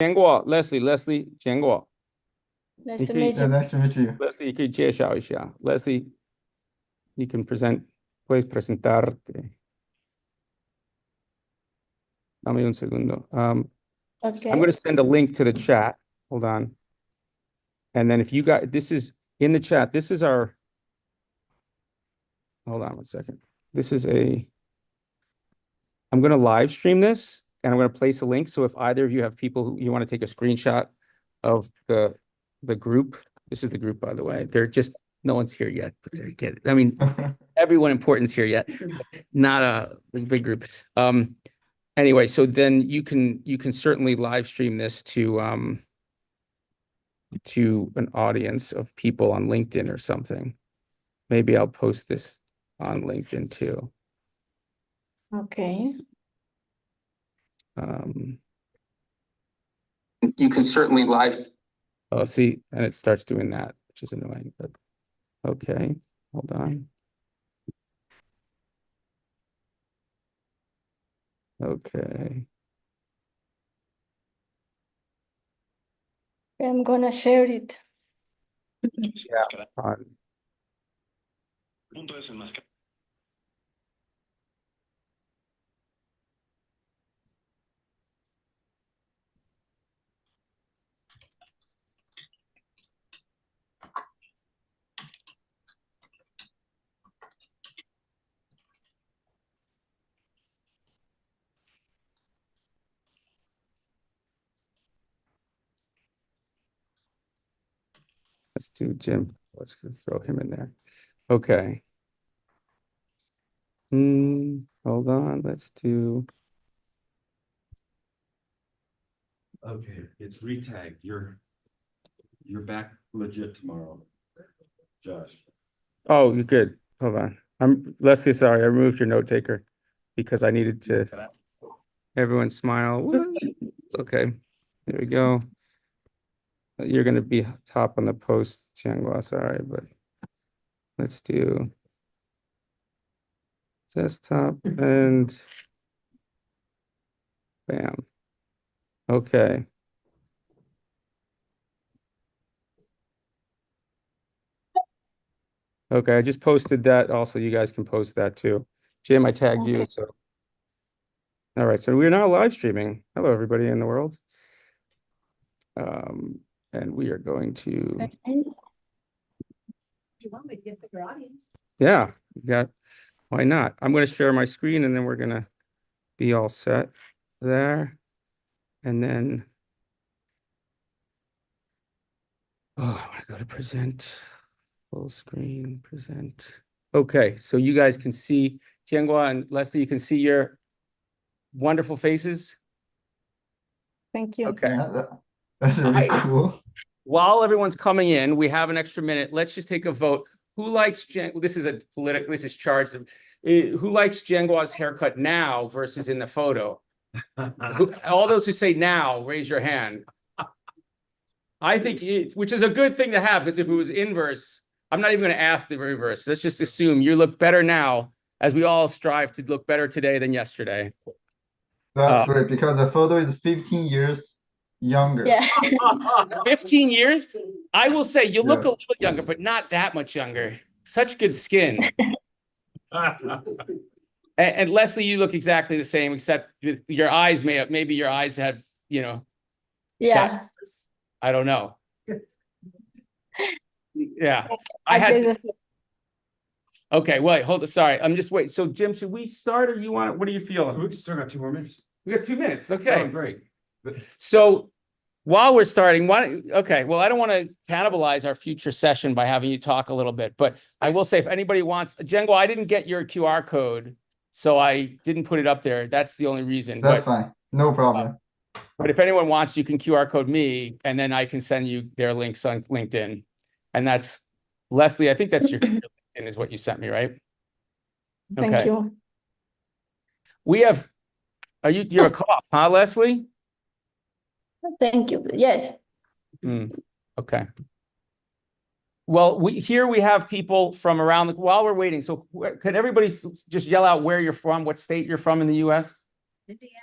Leslie, 见过。 Nice to meet you. Nice to meet you. Leslie 可以介绍一下。Leslie, you can present, puedes presentarte. Dame un segundo. Okay. I'm going to send a link to the chat. Hold on. And then if you got, this is in the chat. This is our, hold on one second. This is I'm going to live stream this and I'm going to place a link. So if either of you have people who you want to take a screenshot of the group, this is the group, by the way. They're just, no one's here yet, but they're getting, I mean, everyone important's here yet, not a big group. Anyway, so then you can certainly live stream this to an audience of people on LinkedIn or something. Maybe I'll post this on LinkedIn too. Okay. You can certainly live. Oh, see, and it starts doing that, which is annoying, but okay, hold on. Okay. I'm gonna share it. Yeah. Let's do Jim. Let's throw him in there. Okay. Hold on. Let's do. Okay, it's retagged. You're back legit tomorrow, Josh. Oh, you're good. Hold on. I'm Leslie. Sorry, I removed your note taker because I needed to. Everyone smile. Woo. Okay. There we go. You're going to be top on the post, Tianghua. Sorry, but let's do desktop and bam. Okay. Okay, I just posted that. Also, you guys can post that too. Jim, I tagged you. So, all right. So we're now live streaming. Hello, everybody in the world. And we are going to. Okay. You want me to get bigger audience? Yeah, why not? I'm going to share my screen and then we're going to be all set there. And then, oh, I go to present, full screen, present. Okay, so you guys can see, Tianghua and Leslie, you can see your wonderful faces. Thank you. Okay. Yeah, that's really cool. While everyone's coming in, we have an extra minute. Let's just take a vote. Who likes this is a political, this is charged. Who likes Jianghua's haircut now versus in the photo? All those who say now, raise your hand. I think which is a good thing to have, because if it was inverse, I'm not even going to ask the reverse. Let's just assume you look better now, as we all strive to look better today than yesterday. That's great, because the photo is 15 years younger. Yeah. 15 years? I will say you look a little younger, but not that much younger. Such good skin. And Leslie, you look exactly the same, except with your eyes maybe your eyes have, Yeah. I don't know. Yeah. Okay, wait, hold on. Sorry. I'm just waiting. So Jim, should we start or what are you feeling? We can still got 2 more minutes. We got 2 minutes. Okay. Oh, great. So while we're starting, okay, well, I don't want to cannibalize our future session by having you talk a little bit, but I will say if anybody wants, Jianghua, I didn't get your QR code, so I didn't put it up there. That's the only reason. That's fine. No problem. But if anyone wants, you can QR code me, and then I can send you their links on LinkedIn. And that's, Leslie, I think that's your LinkedIn is what you sent me, right? Thank you. We have, you're a cough, huh, Leslie? Thank you. Yes. Okay. Well, we have people from around while we're waiting. So could everybody just yell out where you're from, what state you're from in the US? Indiana.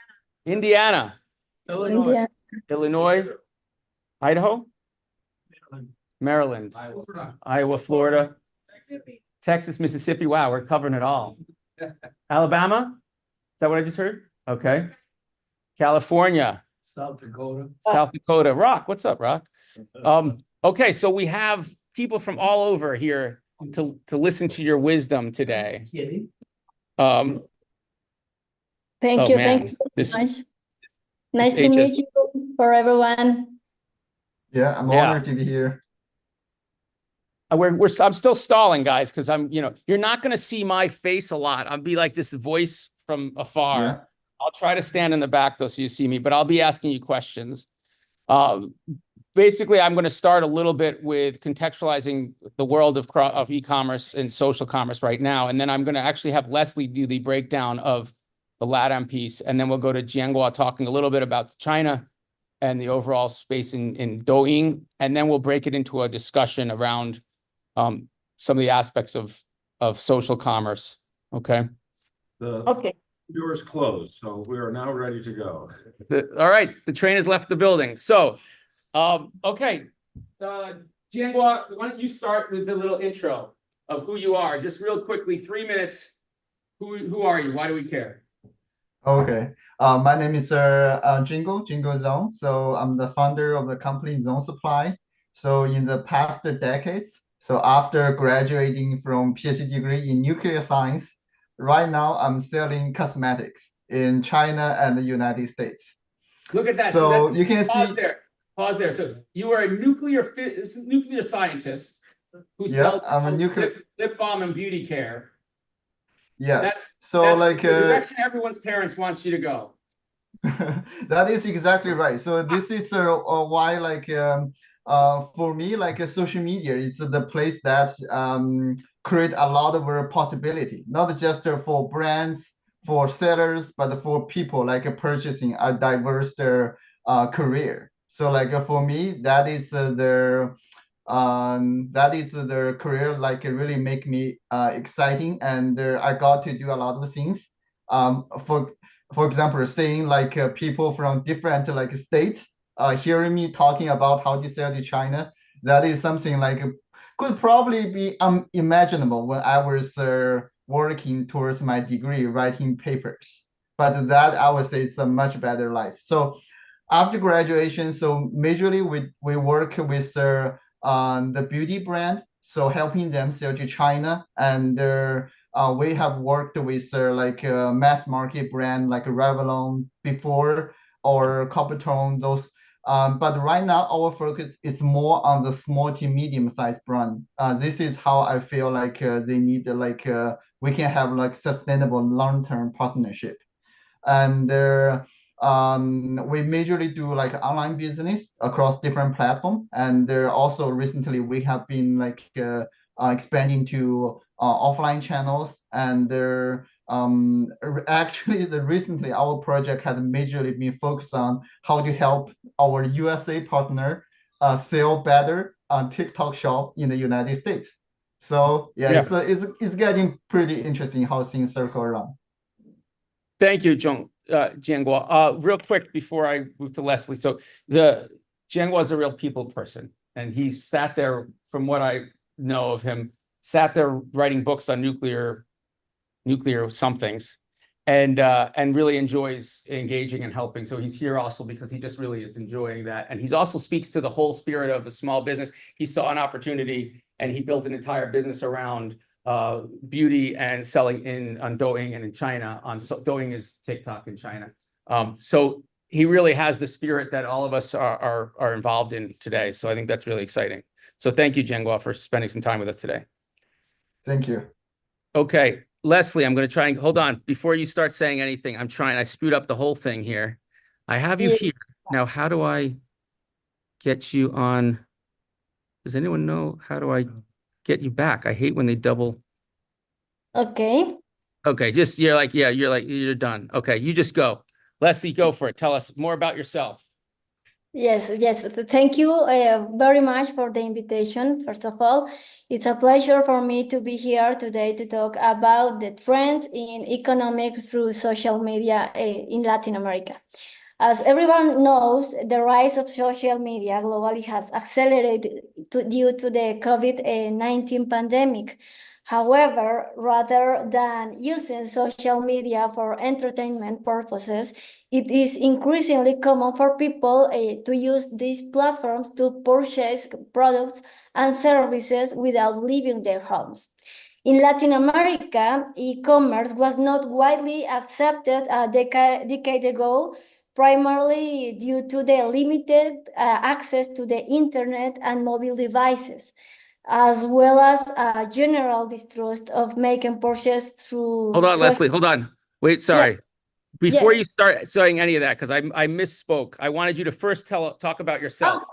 Indiana. Illinois. Illinois, Idaho, Maryland, Iowa, Florida, Texas, Mississippi. Wow, we're covering it all. Alabama? Is that what I just heard? Okay. California, South Dakota. South Dakota. Rock, what's up, Rock? Okay, so we have people from all over here to listen to your wisdom today. Um, Thank Oh, you, man, thank you. this- Nice to meet HS you for everyone. Yeah, I'm Yeah. honored to be here. I'm still stalling, guys, because you're not going to see my face a lot. I'll be like this voice from afar. Yeah. I'll try to stand in the back though, so you see me, but I'll be asking you questions. Basically, I'm going to start a little bit with contextualizing the world of e-commerce and social commerce right now. And then I'm going to actually have Leslie do the breakdown of the LATAM piece. And then we'll go to Jianghua talking a little bit about China and the overall space in Douyin. And then we'll break it into a discussion around some of the aspects of social commerce. Okay. The Okay. doors closed, so we are now ready to go. All right. The train has left the building. So, okay. Jianghua, why don't you start with the little intro of who you are? Just real quickly, 3 minutes. Who are you? Why do we care? Okay. My name is Jingo Zhong. So I'm the founder of the company Zone Supply. So in the past decades, so after graduating from PhD degree in nuclear science, right now I'm selling cosmetics in China and the United States. Look at that. So That's, you can pause see. there. Pause there. So you are a nuclear scientist who Yeah, sells I'm a nuclear. lip balm and beauty care. Yes. So That's like the direction everyone's parents wants you to go. that is exactly right. So this is why for me social media is the place that create a lot of possibility, not just for brands, for sellers, but for people purchasing a diverse career. So for me, that is their career really make me exciting, and I got to do a lot of things. For example, seeing people from different states hearing me talking about how to sell to China, that is something could probably be unimaginable when I was working towards my degree writing papers. But that I would say it's a much better life. So after graduation, so majorly we work with the beauty brand, so helping them sell to China, and we have worked with mass market brand like Revlon before, or Coppertone, those. But right now our focus is more on the small to medium sized brand. This is how I feel they need we can have sustainable long term partnership. And we majorly do online business across different platforms, and also recently we have been expanding to offline channels, and recently our project has majorly been focused on how to help our USA partner sell better on TikTok shop in the United States. So yeah. It's getting pretty interesting how things circle around. Thank you, Jianghua. Real quick before I move to Leslie. So Jianghua is a real people person, and he sat there, from what I know of him, sat there writing books on nuclear somethings, and really enjoys engaging and helping. So he's here also because he just really is enjoying that. And he's also speaks to the whole spirit of a small business. He saw an opportunity and he built an entire business around beauty and selling on Douyin and in China. Douyin is TikTok in China. So he really has the spirit that all of us are involved in today. So I think that's really exciting. So thank you, Jianghua, for spending some time with us today. Thank you. Okay, Leslie, I'm going to try and hold on before you start saying anything. I screwed up the whole thing here. I have you here. Now, how do I get you on? Does anyone know how do I get you back? I hate when they double. Okay. Okay, you're done. Okay, you just go. Leslie, go for it. Tell us more about yourself. Yes. Thank you very much for the invitation. First of all, it's a pleasure for me to be here today to talk about the trends in economics through social media in Latin America. As everyone knows, the rise of social media globally has accelerated due to the COVID-19 pandemic. However, rather than using social media for entertainment purposes, it is increasingly common for people to use these platforms to purchase products and services without leaving their homes. In Latin America, e-commerce was not widely accepted a decade ago, primarily due to the limited access to the internet and mobile devices, as well as a general distrust of making purchases through Hold on, social- Leslie, hold on. Wait, sorry. Before Yes. you start saying any of that, because I misspoke, I wanted you to first talk about yourself.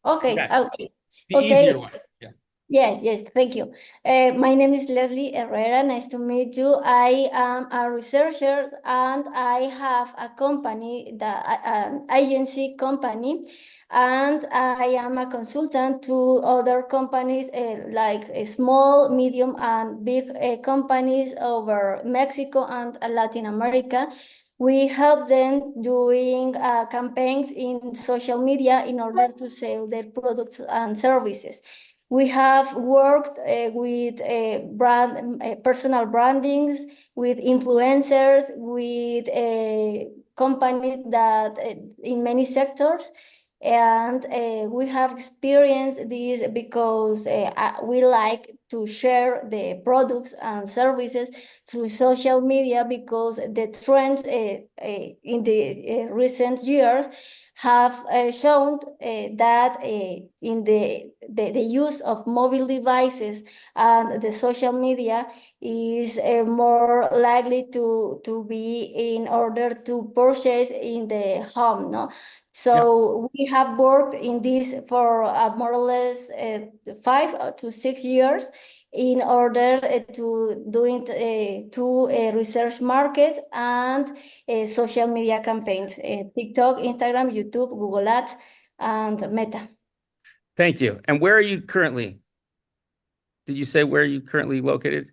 Okay, Yes. okay. The Okay. easier one. Yeah. Yes, thank you. My name is Leslie Herrera. Nice to meet you. I am a researcher and I have a company, an agency company, and I am a consultant to other companies like small, medium, and big companies over Mexico and Latin America. We help them doing campaigns in social media in order to sell their products and services. We have worked with personal brandings, with influencers, with companies that in many sectors. And we have experienced this because we like to share the products and services through social media, because the trends in the recent years have shown that in the use of mobile devices and the social media is more likely to be in order to purchase in the home, no? So we have worked in this for more or less 5 to 6 years in order to doing to research market and social media campaigns, TikTok, Instagram, YouTube, Google Ads, and Meta. Thank you. And where are you currently? Did you say where are you currently located?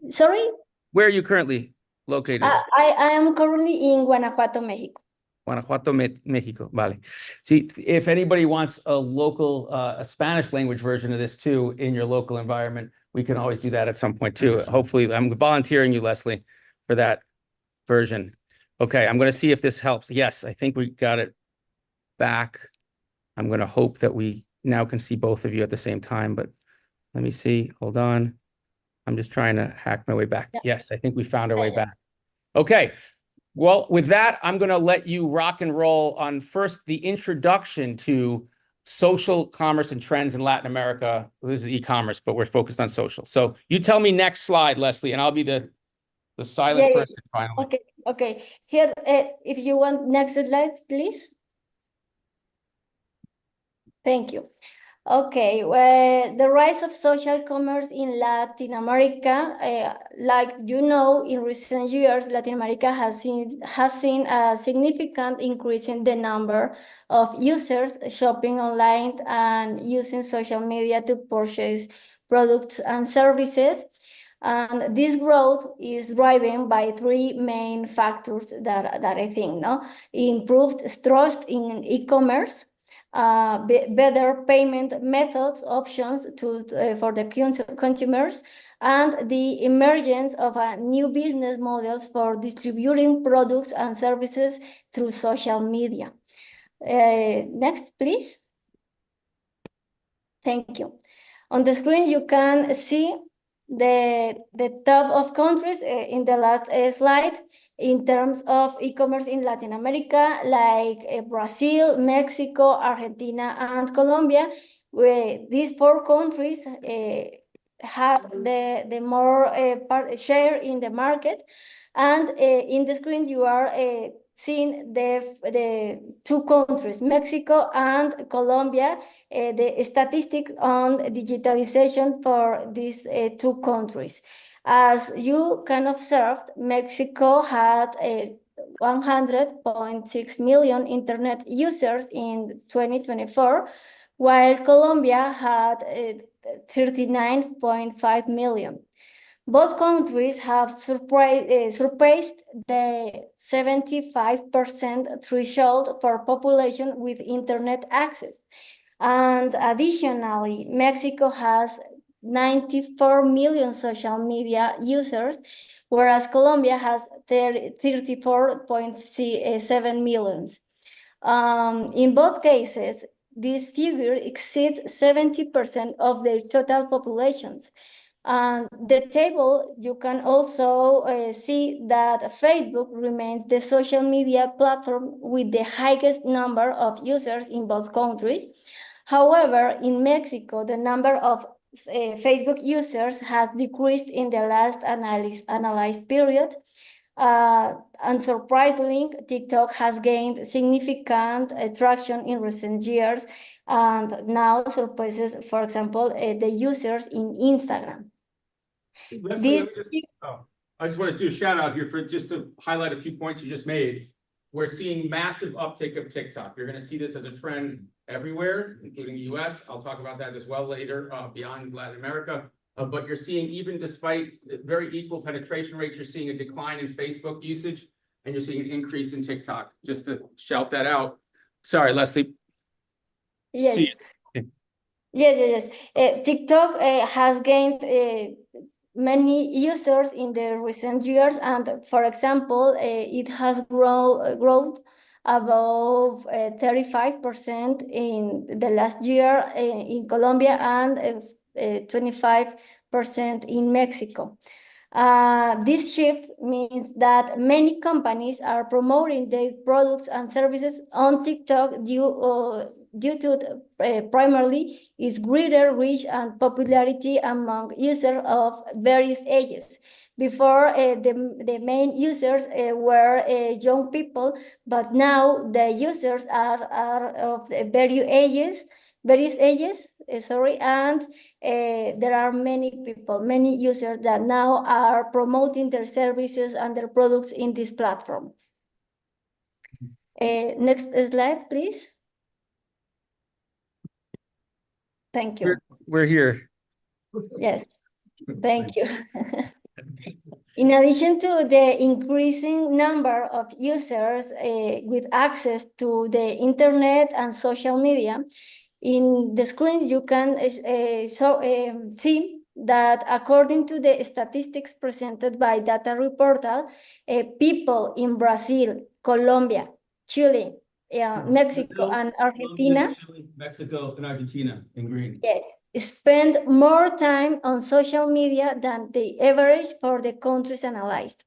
Sorry? Where are you currently located? I am currently in Guanajuato, Mexico. Guanajuato, Mexico. Vale. See, if anybody wants a local, a Spanish language version of this too in your local environment, we can always do that at some point too. Hopefully, I'm volunteering you, Leslie, for that version. Okay, I'm going to see if this helps. Yes, I think we got it back. I'm going to hope that we now can see both of you at the same time, but let me see. Hold on. I'm just trying to hack my way back. Yes, I think we found our way back. Okay. Well, with that, I'm going to let you rock and roll on first the introduction to social commerce and trends in Latin America. This is e-commerce, but we're focused on social. So you tell me next slide, Leslie, and I'll be the silent person finally. Okay. Here, if you want next slide, please. Thank you. Okay, well, the rise of social commerce in Latin America, like you know, in recent years, Latin America has seen a significant increase in the number of users shopping online and using social media to purchase products and services. And this growth is driven by three main factors that I think, no? Improved trust in e-commerce, better payment methods options for the consumers, and the emergence of new business models for distributing products and services through social media. Next, please. Thank you. On the screen, you can see the top of countries in the last slide in terms of e-commerce in Latin America, like Brazil, Mexico, Argentina, and Colombia. These four countries had the more share in the market. And in the screen, you are seeing the two countries, Mexico and Colombia, the statistics on digitalization for these two countries. As you can observe, Mexico had 100.6 million internet users in 2024, while Colombia had 39.5 million. Both countries have surpassed the 75% threshold for population with internet access. And additionally, Mexico has 94 million social media users, whereas Colombia has 34.7 millions. In both cases, this figure exceeds 70% of their total populations. The table, you can also see that Facebook remains the social media platform with the highest number of users in both countries. However, in Mexico, the number of Facebook users has decreased in the last analyzed period. Unsurprisingly, TikTok has gained significant traction in recent years and now surpasses, for example, the users in Instagram. Leslie, I just want to do a shout out here for just to highlight a few points you just made. We're seeing massive uptake of TikTok. You're going to see this as a trend everywhere, including the US. I'll talk about that as well later, beyond Latin America. But you're seeing, even despite very equal penetration rates, you're seeing a decline in Facebook usage, and you're seeing an increase in TikTok. Just to shout that out. Sorry, Leslie. Yes. See you. Yes. TikTok has gained many users in the recent years, and for example, it has grown above 35% in the last year in Colombia and 25% in Mexico. This shift means that many companies are promoting their products and services on TikTok due to primarily its greater reach and popularity among users of various ages. Before, the main users were young people, but now the users are of various ages, and there are many users that now are promoting their services and their products in this platform. Next slide, please. Thank you. We're here. Yes, thank you. In addition to the increasing number of users with access to the internet and social media, in the screen you can see that according to the statistics presented by Data Reportal, people in Brazil, Colombia, Chile, Mexico, and Argentina, Mexico and Argentina in green. yes, spend more time on social media than the average for the countries analyzed.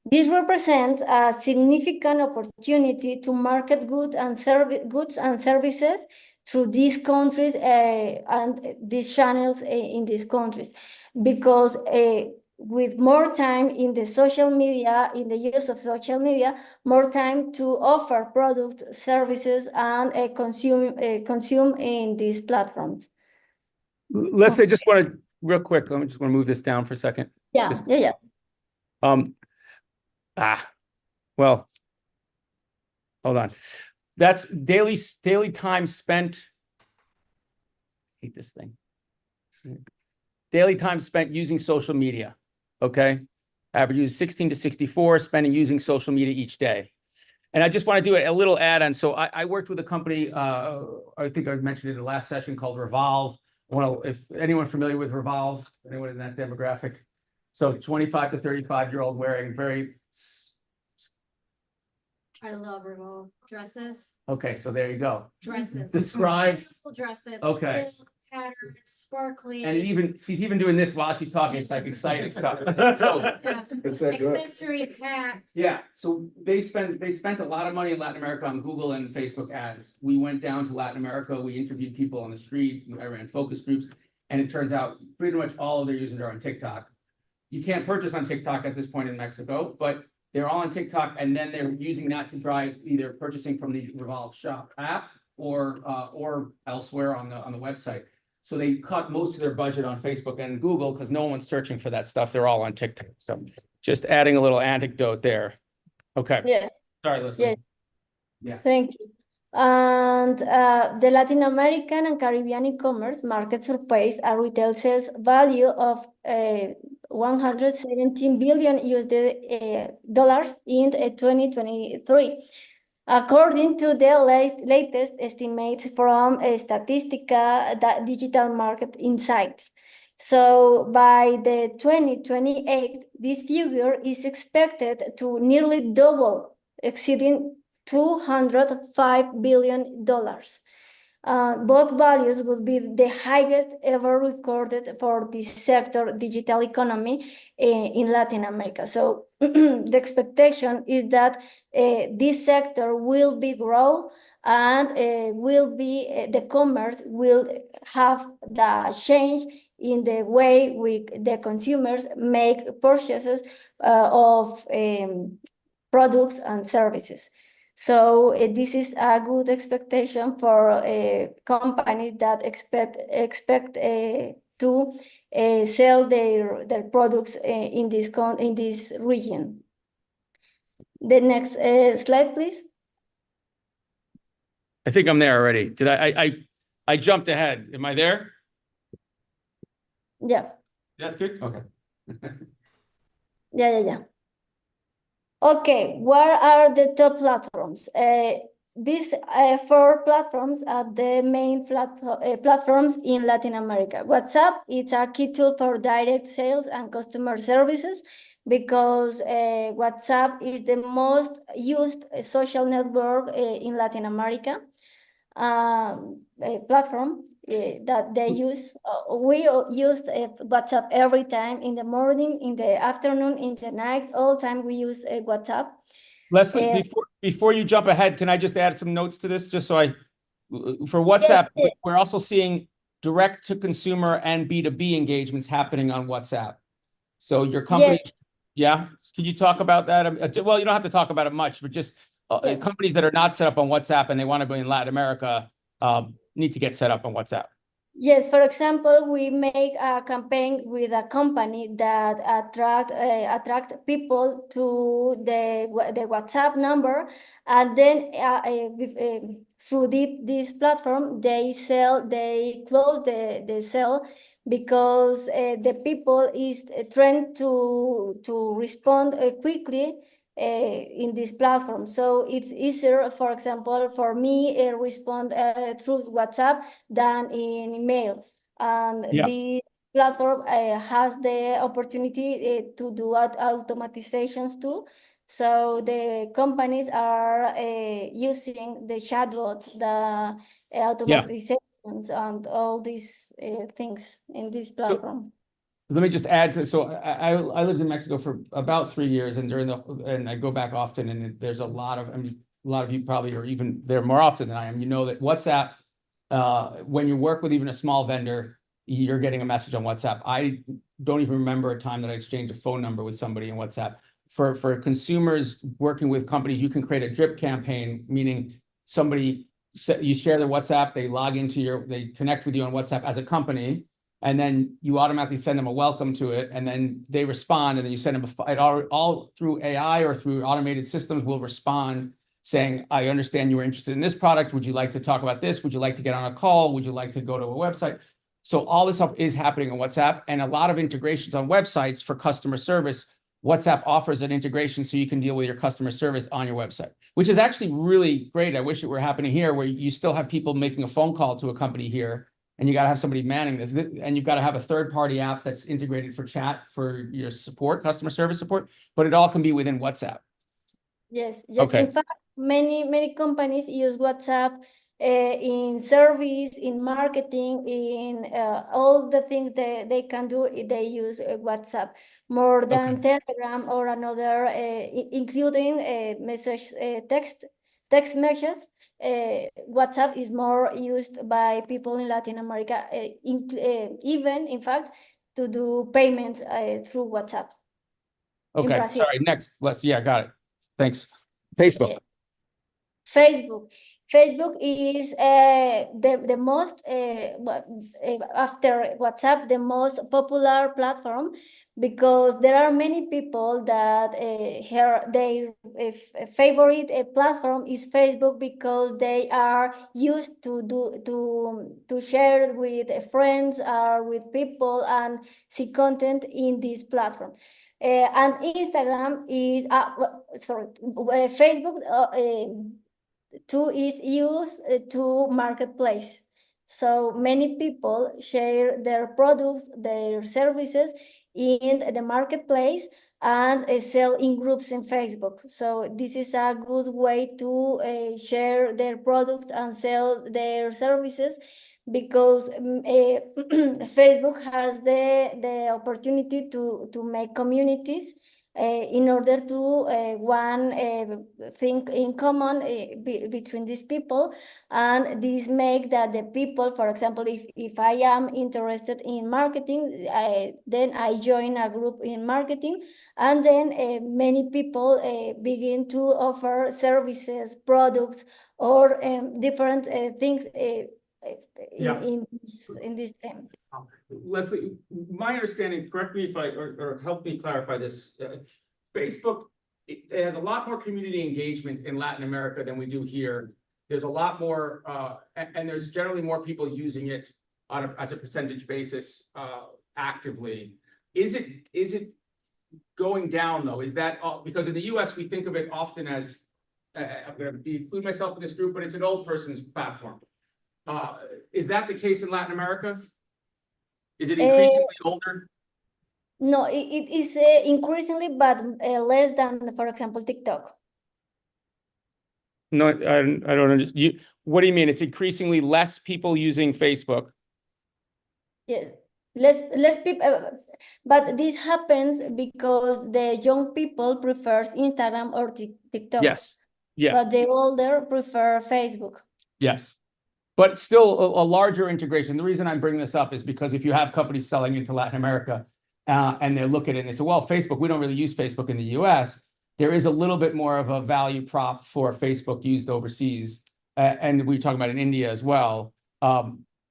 This represents a significant opportunity to market goods and services through these countries and these channels in these countries, because with more time in the social media, in the use of social media, more time to offer products, services, and consume in these platforms. Leslie, I just want to, real quick, I just want to move this down for a second. Yeah. Well, hold on. That's daily time spent. I hate this thing. Daily time spent using social media. Okay. Average use 16 to 64, spending using social media each day. And I just want to do a little add-on. So I worked with a company, I think I mentioned it in the last session, called Revolve. If anyone familiar with Revolve, anyone in that demographic? So 25 to 35-year-old wearing very... I love Revolve dresses. Okay, so there you go. Dresses. Describe. Beautiful dresses. Okay. Silk, patterns, sparkly. And she's even doing this while she's talking. It's like exciting stuff. So, Yeah. It's that good. Accessories, hats. yeah, so they spent a lot of money in Latin America on Google and Facebook ads. We went down to Latin America. We interviewed people on the street. I ran focus groups, and it turns out pretty much all of their users are on TikTok. You can't purchase on TikTok at this point in Mexico, but they're all on TikTok, and then they're using that to drive either purchasing from the Revolve Shop app or elsewhere on the website. So they cut most of their budget on Facebook and Google because no one's searching for that stuff. They're all on TikTok. So just adding a little anecdote there. Okay. Yes. Sorry, Leslie. Yes. Yeah. Thank you. And the Latin American and Caribbean e-commerce market surpassed a retail sales value of $117 billion dollars in 2023. According to the latest estimates from Statistica Digital Market Insights. So by the 2028, this figure is expected to nearly double, exceeding $205 billion. Both values would be the highest ever recorded for this sector, digital economy, in Latin America. So the expectation is that this sector will be grow and the commerce will have the change in the way the consumers make purchases of products and services. So this is a good expectation for companies that expect to sell their products in this region. The next slide, please. I think I'm there already. Did I jumped ahead. Am I there? Yeah. That's good. Okay. Yeah. Okay, where are the top platforms? These 4 platforms are the main platforms in Latin America. WhatsApp is a key tool for direct sales and customer services because WhatsApp is the most used social network in Latin America. Platform that they use. We use WhatsApp every time, in the morning, in the afternoon, in the night, all time we use WhatsApp. Leslie, before you jump ahead, can I just add some notes to this, just so for WhatsApp, Yes. we're also seeing direct to consumer and B2B engagements happening on WhatsApp. So your company, yeah, can you talk about that? Well, you don't have to talk about it much, but just companies that are not set up on WhatsApp and they want to be in Latin America need to get set up on WhatsApp. Yes, for example, we make a campaign with a company that attract people to the WhatsApp number, and then through this platform they close the sale because the people is trained to respond quickly in this platform. So it's easier, for example, for me respond through WhatsApp than in email. And the platform has the opportunity to do automatizations too. So the companies are using the chatbots, the automatizations, and all these things in this platform. Let me just add to, so I lived in Mexico for about 3 years, and and I go back often, and there's a lot of, I mean, a lot of you probably are even there more often than I am. You know that WhatsApp, when you work with even a small vendor, you're getting a message on WhatsApp. I don't even remember a time that I exchanged a phone number with somebody in WhatsApp. For consumers working with companies, you can create a drip campaign, meaning you share their WhatsApp, they log into they connect with you on WhatsApp as a company, and then you automatically send them a welcome to it, and then they respond, and then you send them all through AI or through automated systems will respond saying, I understand you were interested in this product. Would you like to talk about this? Would you like to get on a call? Would you like to go to a website? So all this stuff is happening on WhatsApp, and a lot of integrations on websites for customer service. WhatsApp offers an integration so you can deal with your customer service on your website, which is actually really great. I wish it were happening here, where you still have people making a phone call to a company here, and you got to have somebody manning this, and you've got to have a third-party app that's integrated for chat for your support, customer service support, but it all can be within WhatsApp. Yes. Okay. In fact, many companies use WhatsApp in service, in marketing, in all the things that they can do. They use WhatsApp more than Telegram or another, including message text messages. WhatsApp is more used by people in Latin America, even in fact to do payments through WhatsApp. Okay, sorry, next, got it. Thanks. Facebook. Facebook. Facebook is the most after WhatsApp the most popular platform because there are many people that their favorite platform is Facebook because they are used to share with friends or with people and see content in this platform. And Instagram is Facebook too is used to marketplace. So many people share their products, their services in the marketplace and sell in groups in Facebook. So this is a good way to share their products and sell their services because Facebook has the opportunity to make communities in order to one thing in common between these people, and this make that the people, for example, if I am interested in marketing, then I join a group in marketing, and then many people begin to offer services, products, or different things Yeah. in this theme. Leslie, my understanding, correct me if or help me clarify this. Facebook, it has a lot more community engagement in Latin America than we do here. There's a lot more, and there's generally more people using it as a percentage basis, actively. Is it going down though? Is that, because in the US, we think of it often as, I'm gonna include myself in this group, but it's an old person's platform. Is that the case in Latin America? Is it increasingly older? No, it is increasingly, but less than, for example, TikTok. No, I don't understand. What do you mean? It's increasingly less people using Facebook. Yes, less people, but this happens because the young people prefers Instagram or TikTok. Yes. Yeah. But the older prefer Facebook. Yes. But still a larger integration. The reason I'm bringing this up is because if you have companies selling into Latin America and they look at it and they say, well, Facebook, we don't really use Facebook in the US. There is a little bit more of a value prop for Facebook used overseas. And we're talking about in India as well.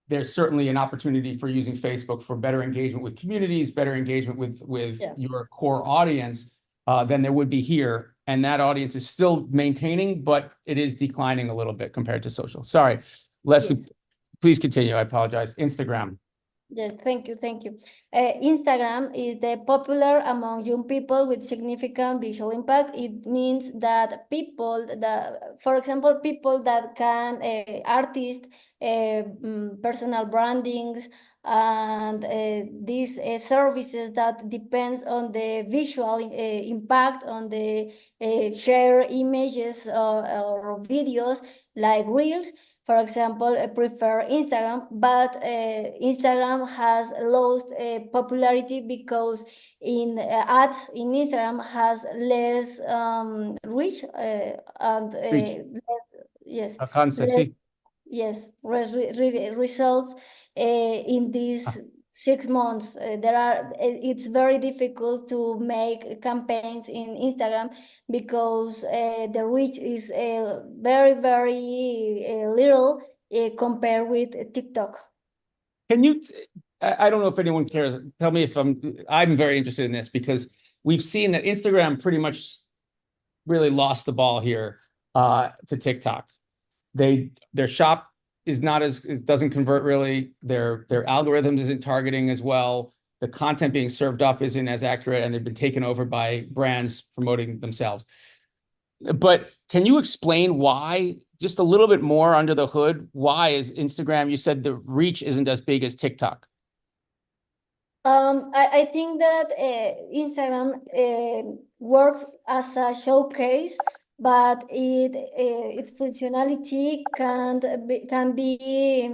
There's certainly an opportunity for using Facebook for better engagement with communities, better engagement with your core audience than there would be here. And that audience is still maintaining, but it is declining a little bit compared to social. Sorry, Leslie, Yes. please continue. I apologize. Instagram. Yes, thank you. Instagram is the popular among young people with significant visual impact. It means that people that, for example, people that can artists, personal brandings, and these services that depends on the visual impact on the share images or videos like reels. For example, prefer Instagram, but Instagram has lost popularity because in ads in Instagram has less reach and yes, Constancy. yes, results in these 6 months. It's very difficult to make campaigns in Instagram because the reach is very, very little compared with TikTok. Can you, I don't know if anyone cares. Tell me if I'm very interested in this because we've seen that Instagram pretty much really lost the ball here to TikTok. Their shop is not it doesn't convert really. Their algorithms isn't targeting as well. The content being served up isn't as accurate, and they've been taken over by brands promoting themselves. But can you explain why, just a little bit more under the hood, why is Instagram, you said the reach isn't as big as TikTok? I think that Instagram works as a showcase, but its functionality can be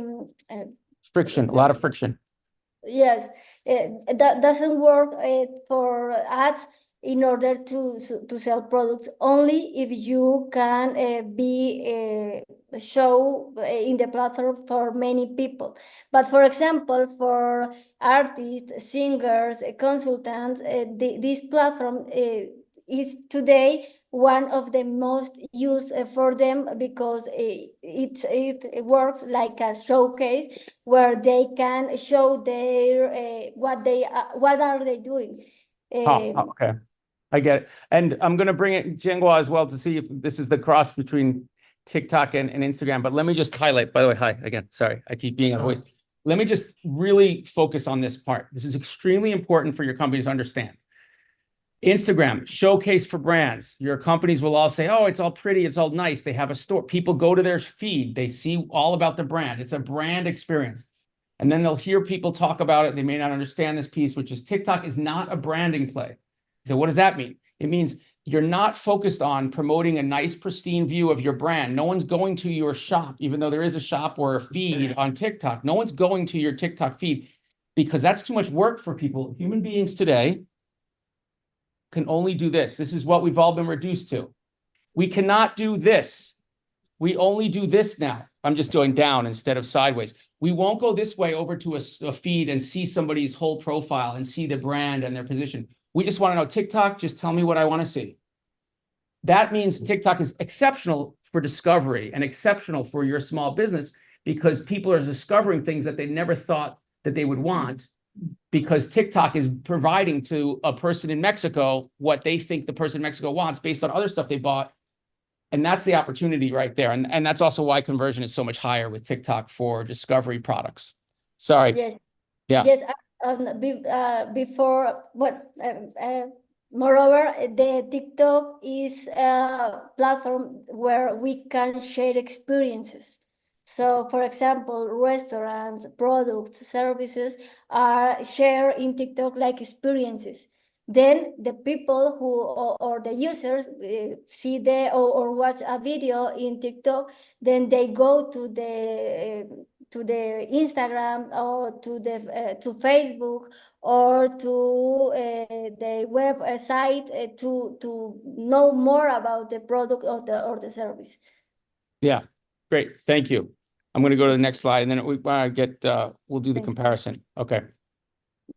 Friction, a lot of friction. yes, that doesn't work for ads in order to sell products only if you can be show in the platform for many people. But for example, for artists, singers, consultants, this platform is today one of the most used for them because it works like a showcase where they can show their what are they doing. Okay. I get it. And I'm going to bring it Jenghua as well to see if this is the cross between TikTok and Instagram. But let me just highlight, by the way, hi again. Sorry, I keep being a voice. Let me just really focus on this part. This is extremely important for your companies to understand. Instagram, showcase for brands. Your companies will all say, oh, it's all pretty, it's all nice. They have a store. People go to their feed. They see all about the brand. It's a brand experience. And then they'll hear people talk about it. They may not understand this piece, which is TikTok is not a branding play. So what does that mean? It means you're not focused on promoting a nice, pristine view of your brand. No one's going to your shop, even though there is a shop or a feed on TikTok. No one's going to your TikTok feed because that's too much work for people. Human beings today can only do this. This is what we've all been reduced to. We cannot do this. We only do this now. I'm just going down instead of sideways. We won't go this way over to a feed and see somebody's whole profile and see the brand and their position. We just want to know TikTok, just tell me what I want to see. That means TikTok is exceptional for discovery and exceptional for your small business because people are discovering things that they never thought that they would want because TikTok is providing to a person in Mexico what they think the person in Mexico wants based on other stuff they bought. And that's the opportunity right there. And that's also why conversion is so much higher with TikTok for discovery products. Sorry. Yes. Yeah. Yes. Before what? Moreover, the TikTok is a platform where we can share experiences. So, for example, restaurants, products, services are shared in TikTok like experiences. Then the people who or the users see or watch a video in TikTok, then they go to the Instagram or to Facebook or to the website to know more about the product or the service. Yeah, great. Thank you. I'm going to go to the next slide and then we'll do the comparison. Okay.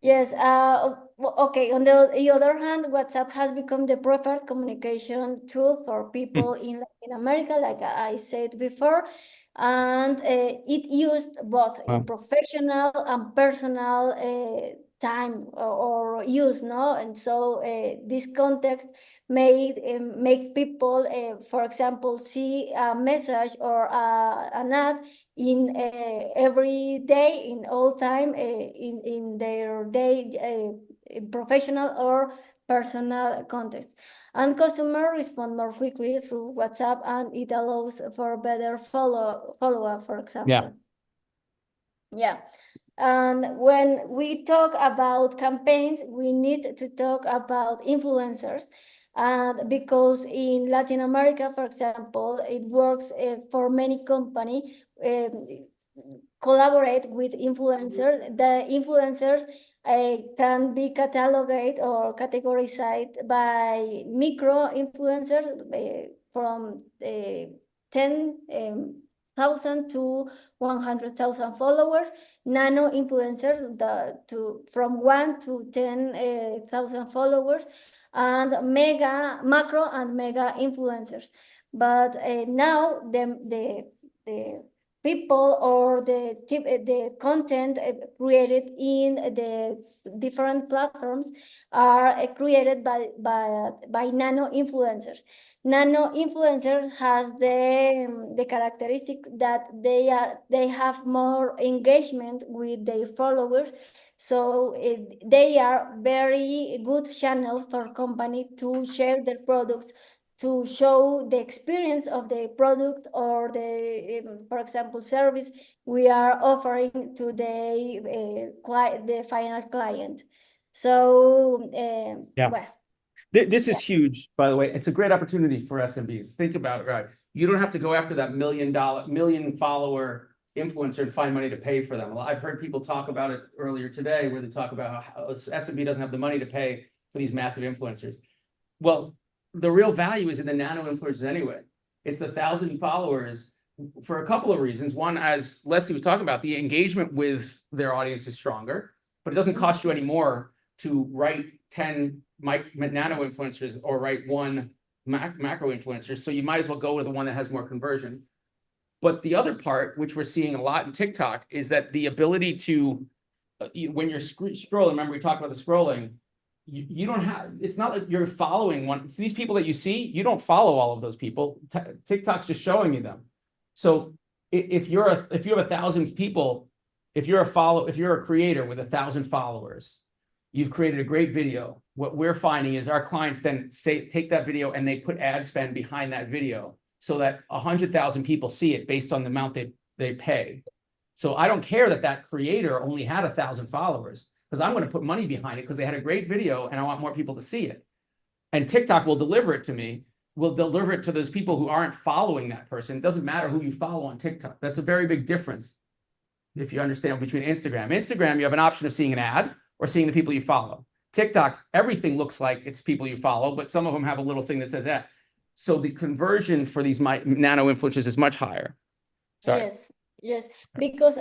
Yes. Okay. On the other hand, WhatsApp has become the preferred communication tool for people in Latin America, like I said before, and it used both in professional and personal time or use, no? And so this context make people, for example, see a message or an ad in every day, in all time, in their day, in professional or personal context. And customers respond more quickly through WhatsApp, and it allows for better follow-up, for example. Yeah. And when we talk about campaigns, we need to talk about influencers. And because in Latin America, for example, it works for many companies collaborate with influencers. The influencers can be cataloged or categorized by micro influencers from 10,000 to 100,000 followers, nano influencers from 1 to 10,000 followers, and macro and mega influencers. But now the people or the content created in the different platforms are created by nano influencers. Nano influencers has the characteristic that they have more engagement with their followers, so they are very good channels for company to share their products, to show the experience of the product or for example, service we are offering to the final client. So yeah. well, this is huge, by the way. It's a great opportunity for SMBs. Think about it, right? You don't have to go after that million follower influencer to find money to pay for them. Well, I've heard people talk about it earlier today where they talk about how SMB doesn't have the money to pay for these massive influencers. Well, the real value is in the nano influencers anyway. It's the 1,000 followers for a couple of reasons. One, as Leslie was talking about, the engagement with their audience is stronger, but it doesn't cost you any more to write 10 nano influencers or write one macro influencers. So you might as well go with the one that has more conversion. But the other part, which we're seeing a lot in TikTok, is that the ability to, when you're scrolling, remember we talked about the scrolling, you don't have, it's not like you're following one. So these people that you see, you don't follow all of those people. TikTok's just showing you them. So if you have 1,000 people, if you're a creator with 1,000 followers, you've created a great video. What we're finding is our clients then take that video and they put ad spend behind that video so that 100,000 people see it based on the amount they pay. So I don't care that that creator only had 1,000 followers, because I'm going to put money behind it because they had a great video and I want more people to see it. And TikTok will deliver it to me. Will deliver it to those people who aren't following that person. It doesn't matter who you follow on TikTok. That's a very big difference. If you understand between Instagram. Instagram, you have an option of seeing an ad or seeing the people you follow. TikTok, everything looks like it's people you follow, but some of them have a little thing that says that. So the conversion for these nano influencers is much higher. Sorry. Yes, because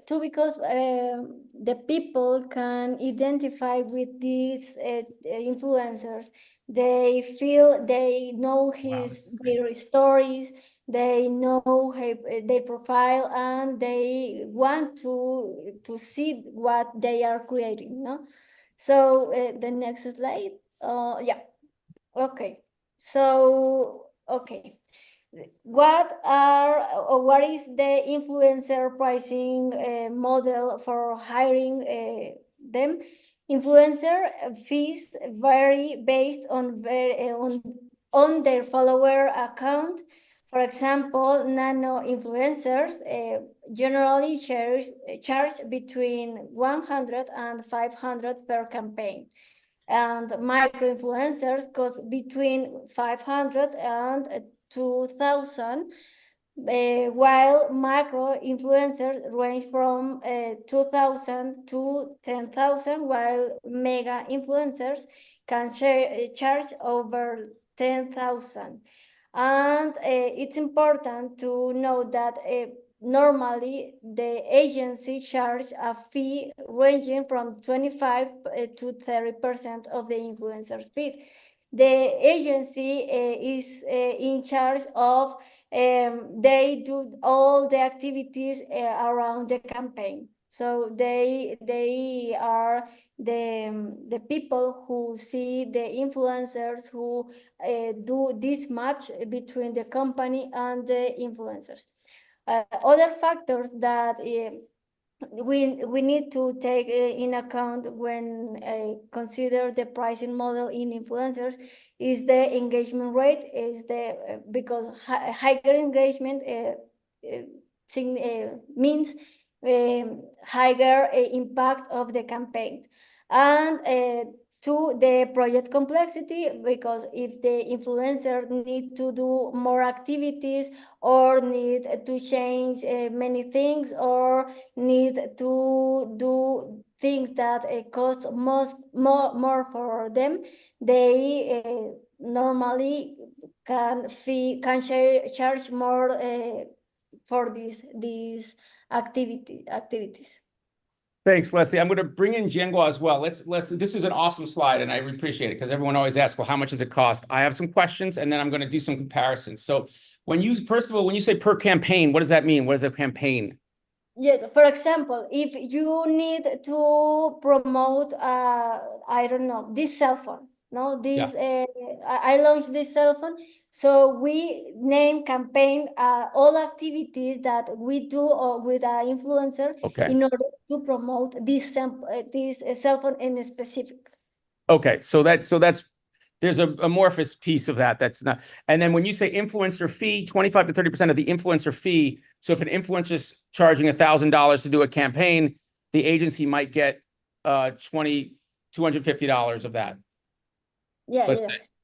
because the people can identify with these influencers. They feel they know their stories, they know their profile, and they want to see what they are creating. No, so the next slide. Yeah. Okay. So okay. What is the influencer pricing model for hiring them? Influencer fees vary based on their follower account. For example, nano influencers generally charge between 100 and 500 per campaign, and micro influencers cost between 500 and 2,000, while macro influencers range from 2,000 to 10,000, while mega influencers can charge over 10,000. And it's important to know that normally the agency charge a fee ranging from 25 to 30% of the influencer's fee. The agency is in charge of, they do all the activities around the campaign. So they are the people who see the influencers, who do this match between the company and the influencers. Other factors that we need to take in account when consider the pricing model in influencers is the engagement rate, because higher engagement means higher impact of the campaign, and to the project complexity, because if the influencer need to do more activities or need to change many things or need to do things that cost more for them, they normally can charge more for these activities. Thanks, Leslie. I'm going to bring in Jianghua as well. Leslie, this is an awesome slide, and I appreciate it because everyone always asks, well, how much does it cost? I have some questions, and then I'm going to do some comparisons. So first of all, when you say per campaign, what does that mean? What is a campaign? Yes, for example, if you need to promote, I don't know, this cell phone, no, I launched this cell phone, so we name campaign all activities that we do with an influencer in order to promote this cell phone in specific. Okay, so there's a amorphous piece of that. That's not, and then when you say influencer fee, 25 to 30% of the influencer fee. So if an influencer's charging $1,000 to do a campaign, the agency might get $250 of that. Yeah.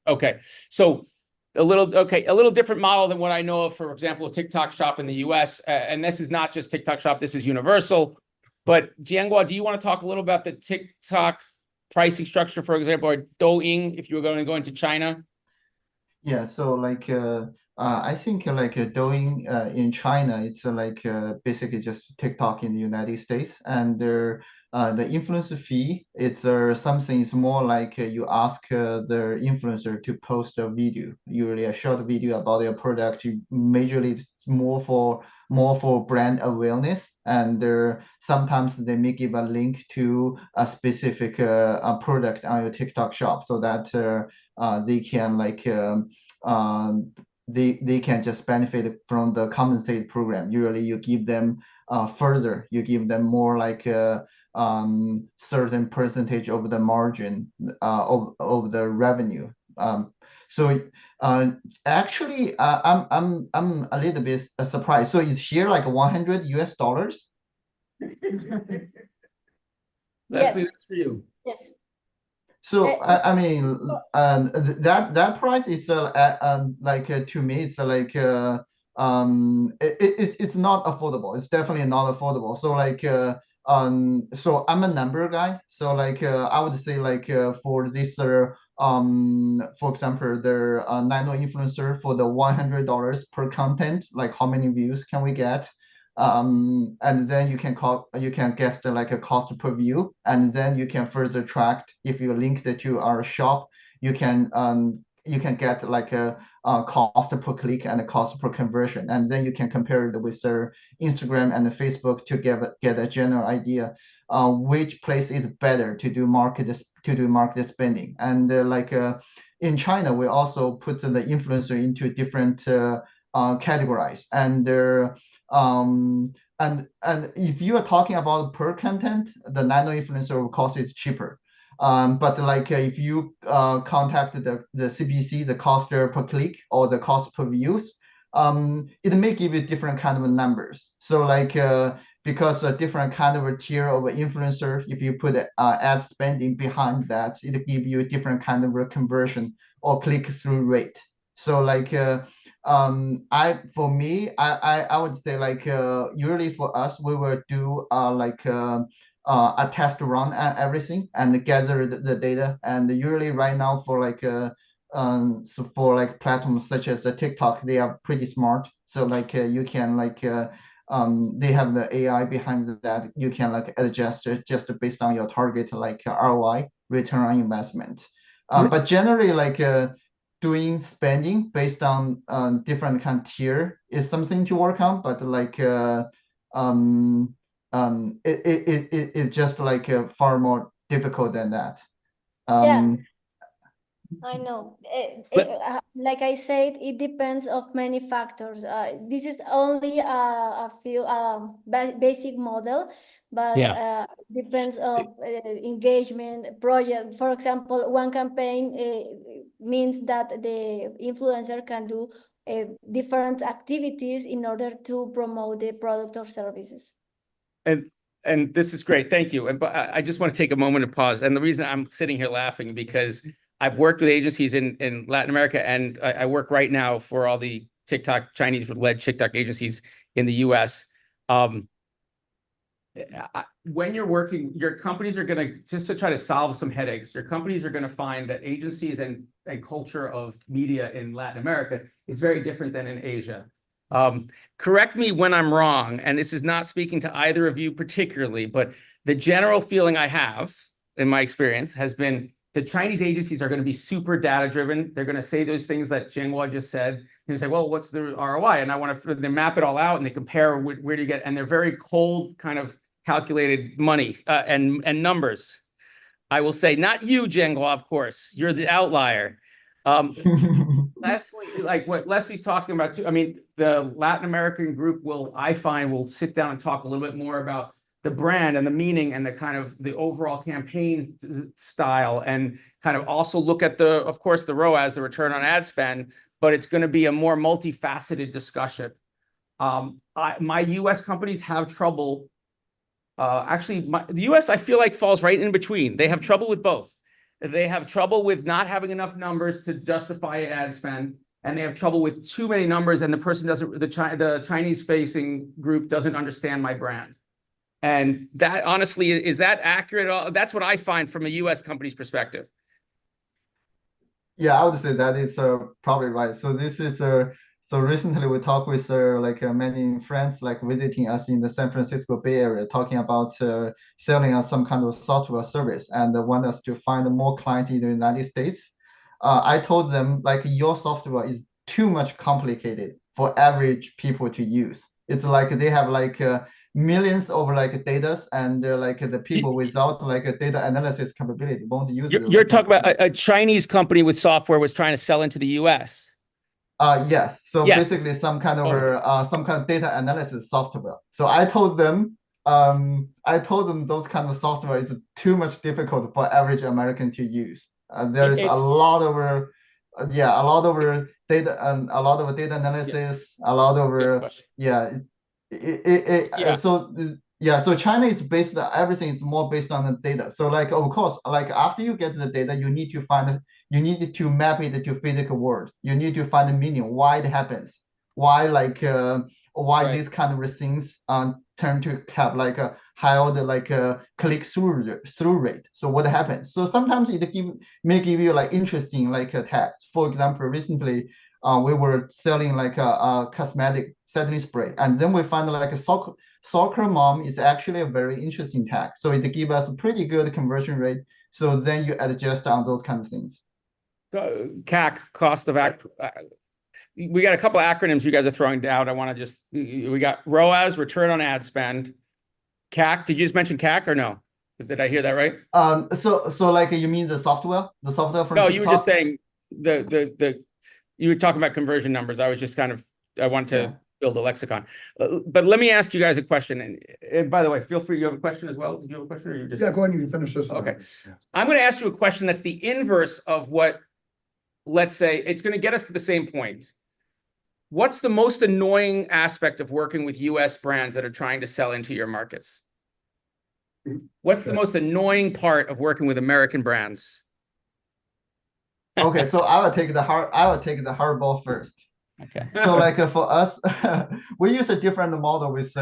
Okay, so a little different model than what I know of, for example, a TikTok Shop in the US. And this is not just TikTok Shop, this is universal. But Jianghua, do you want to talk a little about the TikTok pricing structure, for example, or Douyin, if you were going to go into China? Yeah, so like I think like doing in China, it's like basically just TikTok in the United States, and the influencer fee, it's something. It's more like you ask the influencer to post a video, usually a short video about their product. Majorly, it's more for brand awareness, and sometimes they may give a link to a specific a product on your TikTok shop, so that they can like. They can just benefit from the compensate program. Usually you give them further, you give them more like certain percentage of the margin of the revenue. So actually I'm a little bit surprised. So it's here like $100 US. Leslie, Yes. that's for you. Yes. So Uh, I mean that price is like to me it's like it's not affordable. It's definitely not affordable. So like so I'm a number guy. So like I would say like for this for example the nano influencer for the $100 per content, like how many views can we get? And then you can guess the like a cost per view, and then you can further track. If you link it to our shop, you can get like a cost per click and a cost per conversion, and then you can compare it with their Instagram and Facebook to get a general idea which place is better to do market spending. And in China, we also put the influencer into different categories, and and if you are talking about per content, the nano influencer of course is cheaper. But like if you contact the CPC, the cost per click or the cost per views, it may give you different kind of numbers. So like because a different kind of a tier of influencer, if you put ad spending behind that, it give you a different kind of a conversion or click-through rate. So like for me I would say like usually for us we will do like a test run and everything and gather the data. And usually right now for like so for like platforms such as the TikTok, they are pretty smart. So like you can like they have the AI behind that. You can like adjust it just based on your target like ROI, return on investment. But generally like doing spending based on different kind of tier is something to work on. But like it's just like far more difficult than that. Yeah, I know. Let- Like I said, it depends of many factors. This is only a few basic model, but Yeah. depends of engagement project. For example, one campaign means that the influencer can do different activities in order to promote the product or services. And this is great. Thank you. And but I just want to take a moment to pause. And the reason I'm sitting here laughing because I've worked with agencies in Latin America, and I work right now for all the TikTok Chinese-led TikTok agencies in the US. When you're working, your companies are going to, just to try to solve some headaches, your companies are going to find that agencies and culture of media in Latin America is very different than in Asia. Correct me when I'm wrong, and this is not speaking to either of you particularly, but the general feeling I have in my experience has been the Chinese agencies are going to be super data driven. They're going to say those things that Jianghua just said. And say, well, what's the ROI? And I want to they map it all out and they compare where do you get, and they're very cold kind of calculated money and numbers. I will say, not you, Jianghua, of course. You're the outlier. Leslie, like what Leslie's talking about too. I mean, the Latin American group I find will sit down and talk a little bit more about the brand and the meaning and the kind of the overall campaign style, and kind of also look at of course, the ROAS, the return on ad spend, but it's going to be a more multifaceted discussion. My US companies have trouble. Actually, the US, I feel like, falls right in between. They have trouble with both. They have trouble with not having enough numbers to justify ad spend, and they have trouble with too many numbers, and the person doesn't, the Chinese-facing group doesn't understand my brand. And that, honestly, is that accurate? That's what I find from a US company's perspective. Yeah, I would say that is probably right. So this is So recently we talked with many friends like visiting us in the San Francisco Bay Area, talking about selling us some kind of software service and want us to find more clients in the United States. I told them like your software is too much complicated for average people to use. It's like they have millions of like data, and they're like the people without like a data analysis capability won't use it. You're talking about a Chinese company with software was trying to sell into the US. Yes. So Yes. basically some kind of data analysis software. So I told them those kind of software is too much difficult for average American to use. There is a lot of data and a lot of data analysis, a lot of yeah. So China is based, everything is more based on the data. So like, of course, like after you get the data, you need to map it to physical world. You need to find the meaning, why it happens, why these kind of things turn to have like a higher click-through rate. So what happens? So sometimes it may give you like interesting like a text. For example, recently we were selling like a cosmetic setting spray, and then we found like a soccer mom is actually a very interesting tag. So it gives us a pretty good conversion rate. So then you adjust on those kind of things. CAC, cost of we got a couple of acronyms you guys are throwing out. I want to we got ROAS, return on ad spend. CAC, did you just mention CAC or no? Did I hear that right? So like you mean the software from No, TikTok? you were just saying you were talking about conversion numbers. I was just I want to build a lexicon. But let me ask you guys a question. And by the way, feel free, you have a question as well? Do you have a question or you just? Yeah, go ahead, you can finish this. Okay. I'm going to ask you a question that's the inverse of what, let's say, it's going to get us to the same point. What's the most annoying aspect of working with US brands that are trying to sell into your markets? What's the most annoying part of working with American brands? Okay, so I will take the hard ball first. Okay. So like for us, we use a different model with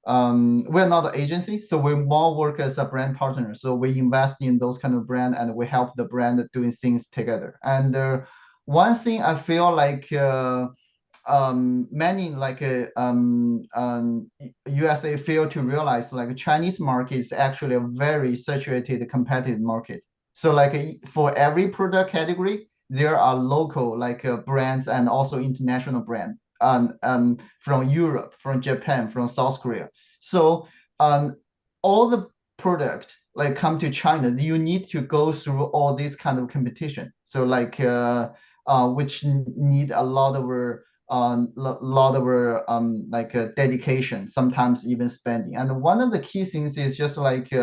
we're not an agency, so we more work as a brand partner. So we invest in those kind of brand and we help the brand doing things together. And one thing I feel like many USA fail to realize like Chinese market is actually a very saturated competitive market. So like for every product category, there are local brands and also international brand from Europe, from Japan, from South Korea. So all the product like come to China, you need to go through all this kind of competition. So like which need a lot of dedication, sometimes even spending. And one of the key things is just like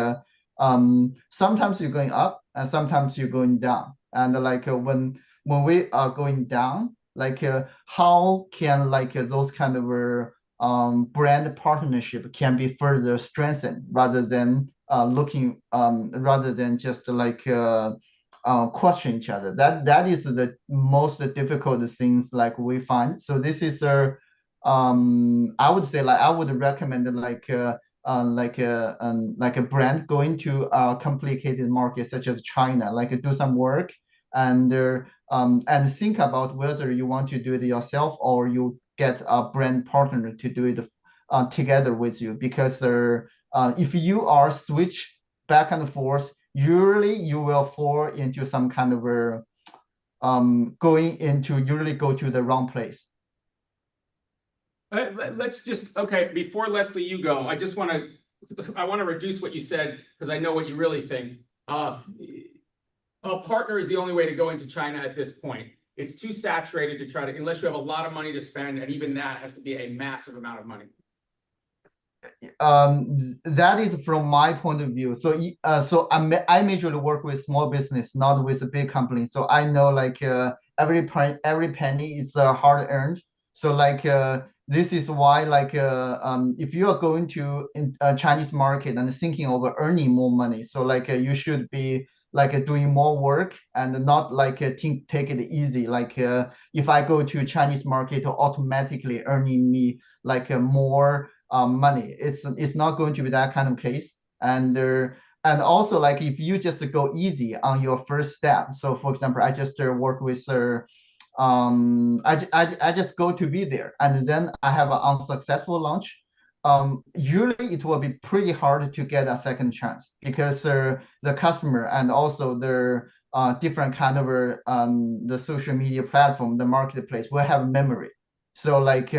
sometimes you're going up and sometimes you're going down. And like when we are going down, like how can like those kind of brand partnership can be further strengthened rather than rather than just like question each other. That is the most difficult things like we find. So this is I would say like I would recommend like a brand going to a complicated market such as China, like do some work and think about whether you want to do it yourself or you get a brand partner to do it together with you. Because if you are switch back and forth, usually you will fall into some kind of usually go to the wrong place. Let's just, okay, before Leslie, you go, I want to reduce what you said because I know what you really think. A partner is the only way to go into China at this point. It's too saturated to try to, unless you have a lot of money to spend, and even that has to be a massive amount of money. That is from my point of view. So I majorly work with small business, not with a big company. So I know like every penny is hard earned. So like this is why like if you are going to a Chinese market and thinking of earning more money, so like you should be like doing more work and not like take it easy. Like if I go to Chinese market, automatically earning me like more money. It's not going to be that kind of case. And and also like if you just go easy on your first step. So for example, I just work with I just go to be there, and then I have an unsuccessful launch. Usually it will be pretty hard to get a second chance because the customer and also their different kind of the social media platform, the marketplace will have memory. So like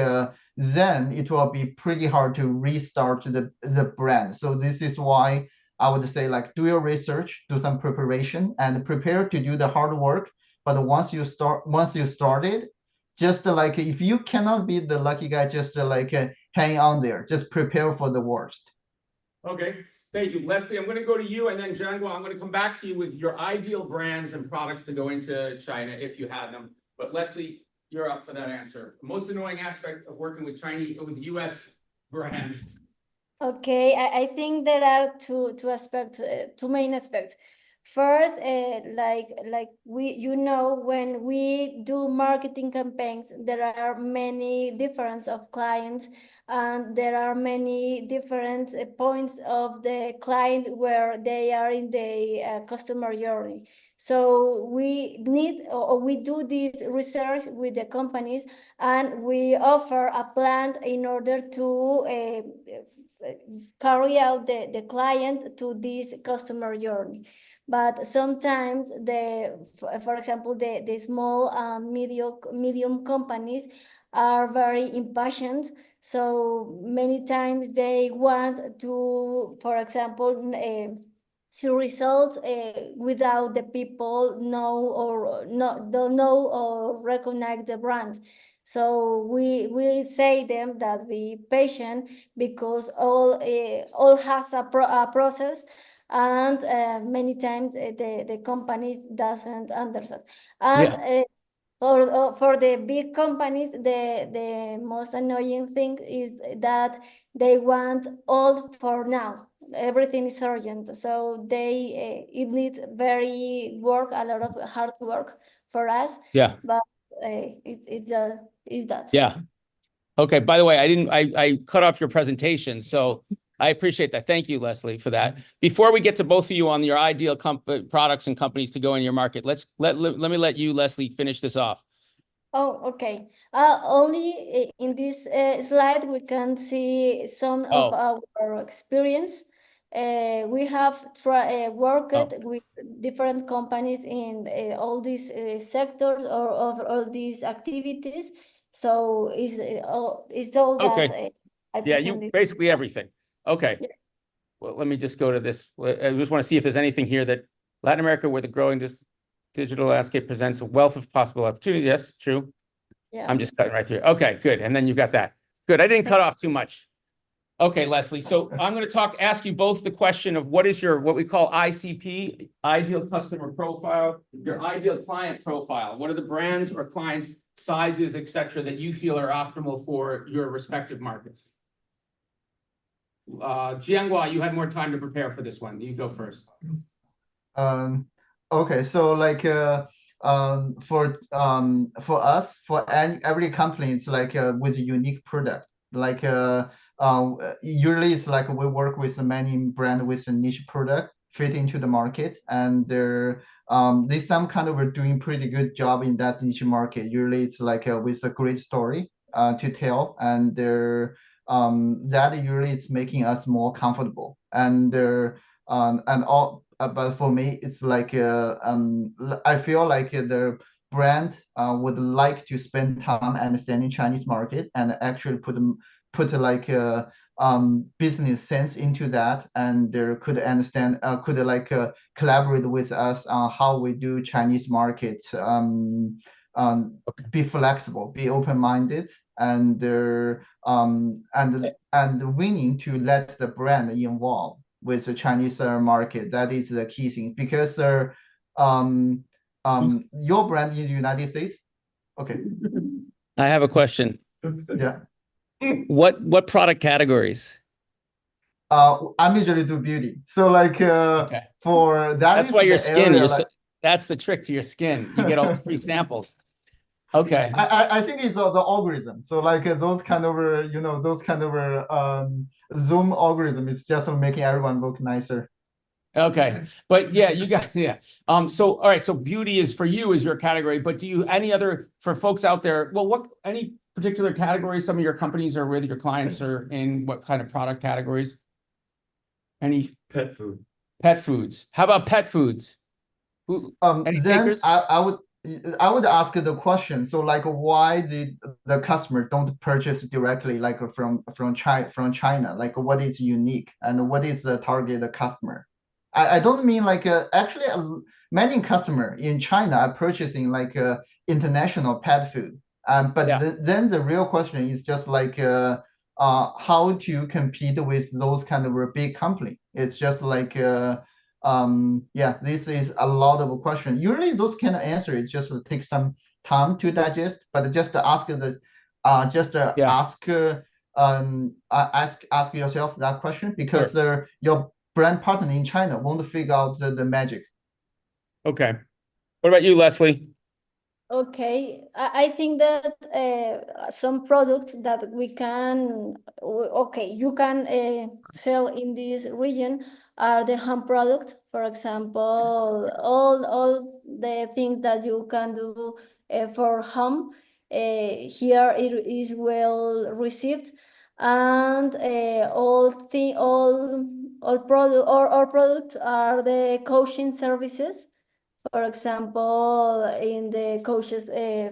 then it will be pretty hard to restart the brand. So this is why I would say like do your research, do some preparation, and prepare to do the hard work. But once you started, just like if you cannot be the lucky guy, just like hang on there, just prepare for the worst. Okay, thank you. Leslie, I'm going to go to you, and then Jianguo, I'm going to come back to you with your ideal brands and products to go into China if you have them. But Leslie, you're up for that answer. Most annoying aspect of working with US brands. Okay, I think there are two aspects, two main aspects. First, like when we do marketing campaigns, there are many difference of clients, and there are many different points of the client where they are in the customer journey. So we need, or we do this research with the companies, and we offer a plan in order to carry out the client to this customer journey. But sometimes for example, the small and medium companies are very impatient. So many times they want to, for example, see results without the people don't know or recognize the brand. So we say them that be patient, because all has a process, and many times the companies doesn't understand. And for the big companies, the most annoying thing is that they want all for now. Everything is urgent, so it needs a lot of hard work for us. Yeah. But it's that. Yeah. Okay. By the way, I cut off your presentation, so I appreciate that. Thank you, Leslie, for that. Before we get to both of you on your ideal products and companies to go in your market, let me let you, Leslie, finish this off. Oh, okay. Only in this slide we can see some of our experience. We have worked with different companies in all these sectors or all these activities. So it's all that I presented. Basically everything. Okay. Yeah. Well, let me just go to this. I just want to see if there's anything here that Latin America, where the growing digital landscape presents a wealth of possible opportunities. Yes, true. Yeah. I'm just cutting right through. Okay, good. And then you've got that. Good. I didn't cut off too much. Okay, Leslie. So I'm going to ask you both the question of what is what we call ICP, ideal customer profile, your ideal client profile. What are the brands or clients, sizes, etc., that you feel are optimal for your respective markets? Jianguo, you had more time to prepare for this one. You go first. Okay, so like for us, for every company, it's like with a unique product. Like usually it's like we work with many brand with a niche product fit into the market, and they some kind of are doing pretty good job in that niche market. Usually it's like with a great story to tell, and that usually is making us more comfortable, and all. But for me, it's like I feel like the brand would like to spend time understanding Chinese market and actually put like a business sense into that, and there could understand could like collaborate with us on how we do Chinese market. Be flexible, be open-minded, and willing to let the brand involve with the Chinese market. That is the key thing, because your brand in the United States. Okay. I have a question. Yeah. What product categories? I usually do beauty. So like for that, that's why your skin. Area, that's the trick to your skin. You get all free samples. Okay. I think it's the algorithm. So like those kind of those kind of Zoom algorithm is just making everyone look nicer. Okay, but yeah, you got, yeah. So, all right, so beauty is for you is your category, but do you, any other, for folks out there, well, what, any particular categories some of your companies are with, your clients are in, what kind of product categories? Any Pet food. pet foods? How about pet foods? Who, any Then takers? I would ask the question. So like, why the customer don't purchase directly like from China? Like, what is unique and what is the target customer? I don't mean like actually many customer in China are purchasing like international pet food. But Yeah. then the real question is just like how to compete with those kind of a big company. It's just like yeah, this is a lot of question. Usually those kind of answer it just take some time to digest, but just to ask the Yeah. ask yourself that question because Sure. your brand partner in China won't figure out the magic. Okay. What about you, Leslie? Okay, I think that some products that we can, okay, you can sell in this region are the home products. For example, all the things that you can do for home, here it is well received, and all product or all products are the coaching services. For example, in the coaches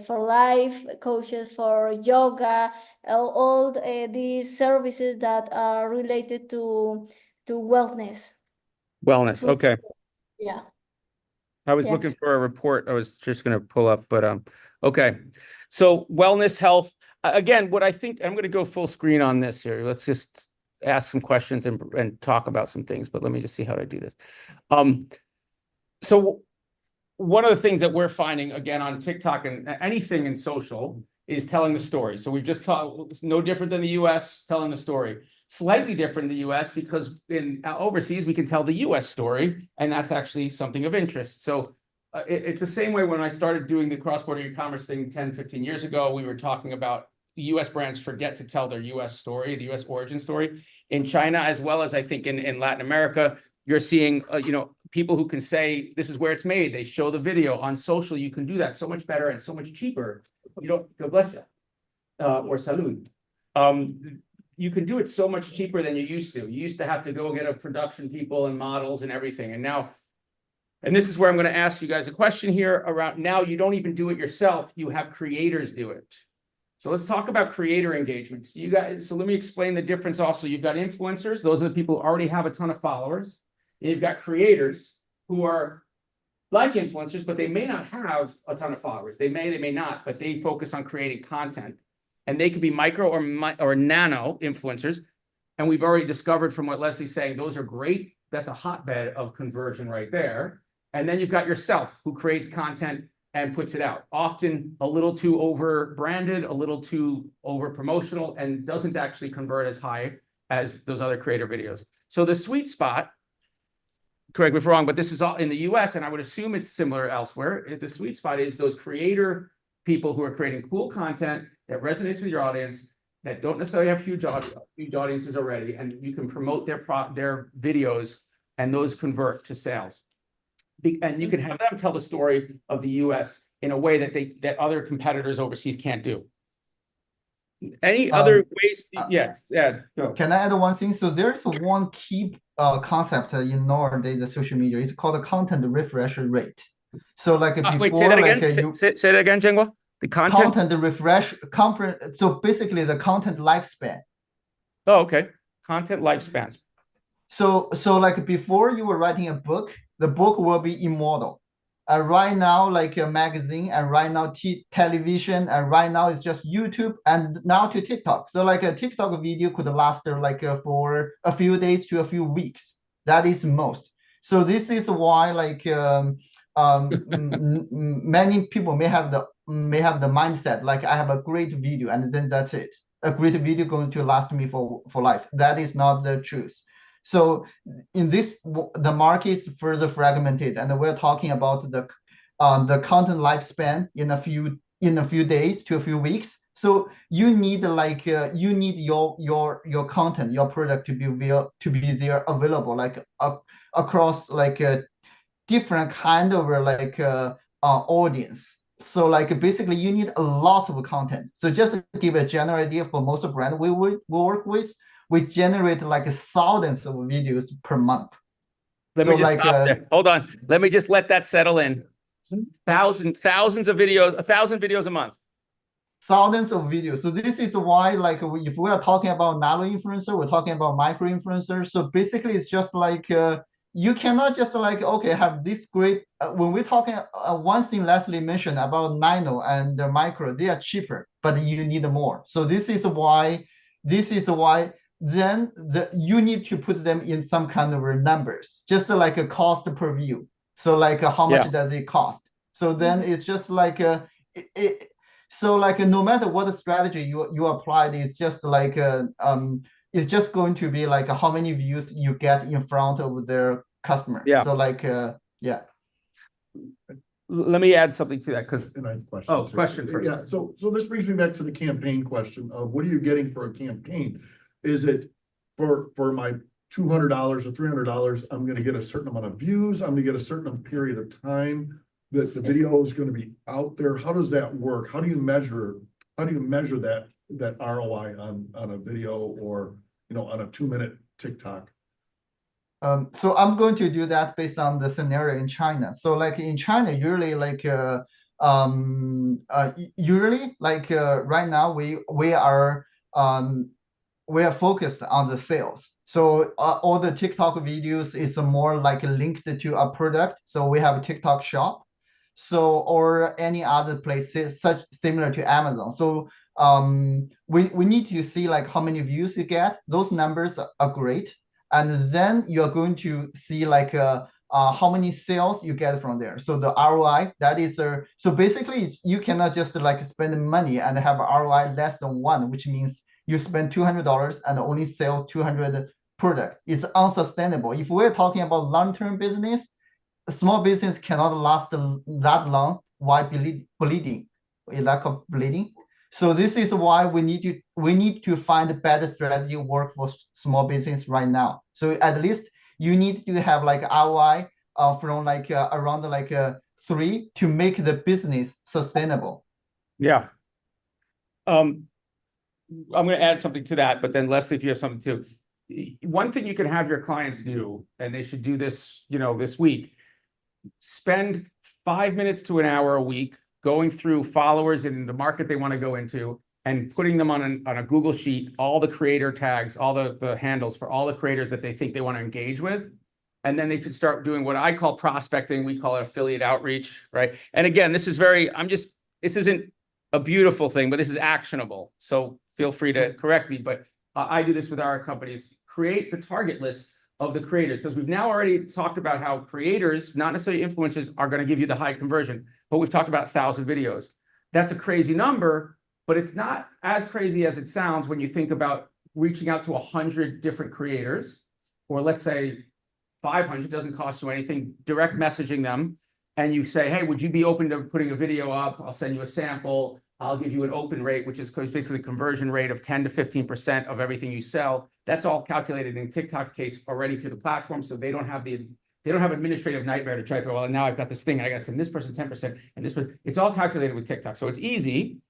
for life, coaches for yoga, these services that are related to wellness. Wellness. To, Okay. yeah, I was yeah. looking for a report. I was just going to pull up, but okay. So wellness, health. Again, what I think I'm going to go full screen on this here. Let's just ask some questions and talk about some things. But let me just see how to do this. So one of the things that we're finding again on TikTok and anything in social is telling the story. So we've just called, it's no different than the US telling the story. Slightly different in the US because in overseas we can tell the US story, and that's actually something of interest. So it's the same way when I started doing the cross-border e-commerce thing 10, 15 years ago, we were talking about US brands forget to tell their US story, the US origin story. In China, as well as I think in Latin America, you're seeing, people who can say this is where it's made. They show the video on social. You can do that so much better and so much cheaper. You don't, God bless you, or salud. You can do it so much cheaper than you used to. You used to have to go get a production people and models and everything. And now, and this is where I'm going to ask you guys a question here around now, you don't even do it yourself. You have creators do it. So let's talk about creator engagement. So let me explain the difference also. You've got influencers. Those are the people who already have a ton of followers. You've got creators who are like influencers, but they may not have a ton of followers. They may not, but they focus on creating content. And they could be micro or nano influencers. And we've already discovered from what Leslie's saying, those are great. That's a hotbed of conversion right there. And then you've got yourself who creates content and puts it out. Often a little too over branded, a little too over promotional, and doesn't actually convert as high as those other creator videos. So the sweet spot, correct me if I'm wrong, but this is all in the US, and I would assume it's similar elsewhere. The sweet spot is those creator people who are creating cool content that resonates with your audience, that don't necessarily have huge audiences already, and you can promote their videos, and those convert to sales. And you can have them tell the story of the US in a way that other competitors overseas can't do. Any other ways? Yes, yeah, go. Can I add one thing? So there's one key concept in nowadays social media. It's called the content refresh rate. So like before, wait, say that again. like Say that again, Jingwa. The content. Content refresh. So basically, the content lifespan. Oh, okay. Content lifespan. So like before, you were writing a book. The book will be immortal. And right now, like a magazine, and right now television, and right now it's just YouTube, and now to TikTok. So like a TikTok video could last like for a few days to a few weeks. That is most. So this is why like many people may have the mindset like I have a great video and then that's it. A great video going to last me for life. That is not the truth. So in this, the market is further fragmented, and we're talking about the content lifespan in a few days to a few weeks. So you need like you need your content, your product to be there available like across like different kind of audience. So like basically you need a lot of content. So just to give a general idea for most brand we work with, we generate like thousands of videos per month. Let So me just like stop there. Hold on. Let me just let that settle in. Thousands of videos, 1,000 videos a month. thousands of videos. So this is why like if we are talking about nano influencer, we're talking about micro influencer. So basically it's just like you cannot just like okay have this great when we're talking one thing Leslie mentioned about nano and the micro, they are cheaper but you need more. So this is why then you need to put them in some kind of numbers, just like a cost per view. So like how much does it cost? So then it's just like so like no matter what strategy you applied, it's just like it's just going to be like how many views you get in front of their customer. Yeah. So like yeah. Let me add something to that because And I have a question. Oh, too. question first. Yeah, so this brings me back to the campaign question of what are you getting for a campaign? Is it for my $200 or $300, I'm gonna get a certain amount of views, I'm gonna get a certain period of time that the video is gonna be out there? How does that work? How do you measure that ROI on a video or, you know, on a 2-minute TikTok? So I'm going to do that based on the scenario in China. So like in China, usually like right now we are focused on the sales. So all the TikTok videos is more like linked to a product. So we have a TikTok shop. So or any other places such similar to Amazon. So we need to see like how many views you get. Those numbers are great. And then you're going to see like how many sales you get from there. So the ROI, that is so basically you cannot just like spend money and have ROI less than 1, which means you spend $200 and only sell 200 product. It's unsustainable. If we're talking about long-term business, a small business cannot last that long while bleeding, lack of bleeding. So this is why we need to find a better strategy work for small business right now. So at least you need to have like ROI from like around like 3 to make the business sustainable. yeah. I'm going to add something to that, but then Leslie, if you have something too. One thing you can have your clients do, and they should do this, you know, this week, spend 5 minutes to an hour a week going through followers in the market they want to go into and putting them on a Google sheet, all the creator tags, all the handles for all the creators that they think they want to engage with. And then they could start doing what I call prospecting. We call it affiliate outreach, right? And again, this is this isn't a beautiful thing, but this is actionable. So feel free to correct me, but I do this with our companies, create the target list of the creators, because we've now already talked about how creators, not necessarily influencers, are going to give you the high conversion, but we've talked about 1,000 videos. That's a crazy number, but it's not as crazy as it sounds when you think about reaching out to 100 different creators, or let's say 500, doesn't cost you anything, direct messaging them, and you say, hey, would you be open to putting a video up? I'll send you a sample. I'll give you an open rate, which is basically a conversion rate of 10 to 15% of everything you sell. That's all calculated in TikTok's case already through the platform. So they don't have administrative nightmare to try to, well, now I've got this thing and I got to send this person 10% and this person. It's all calculated with TikTok. So it's easy.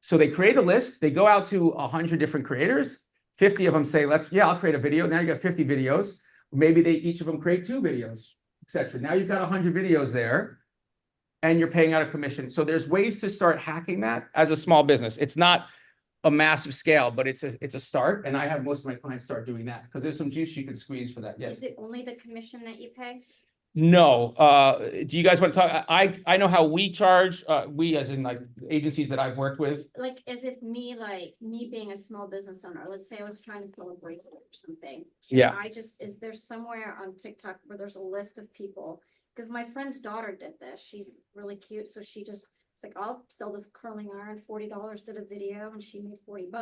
So they create a list. They go out to 100 different creators. 50 of them say, I'll create a video. Now you got 50 videos. Maybe each of them create 2 videos, etc. Now you've got 100 videos there. And you're paying out a commission. So there's ways to start hacking that as a small business. It's not a massive scale, but it's a start. And I have most of my clients start doing that because there's some juice you can squeeze for that. Yes. Is it only the commission that you pay? No. Do you guys want to talk? I know how we charge. We as in like agencies that I've worked with. Like, as if me being a small business owner, let's say I was trying to sell a bracelet or something. Yeah. Is there somewhere on TikTok where there's a list of people? Because my friend's daughter did this. She's really cute. So it's like, I'll sell this curling iron, $40, did a video, and she made $40.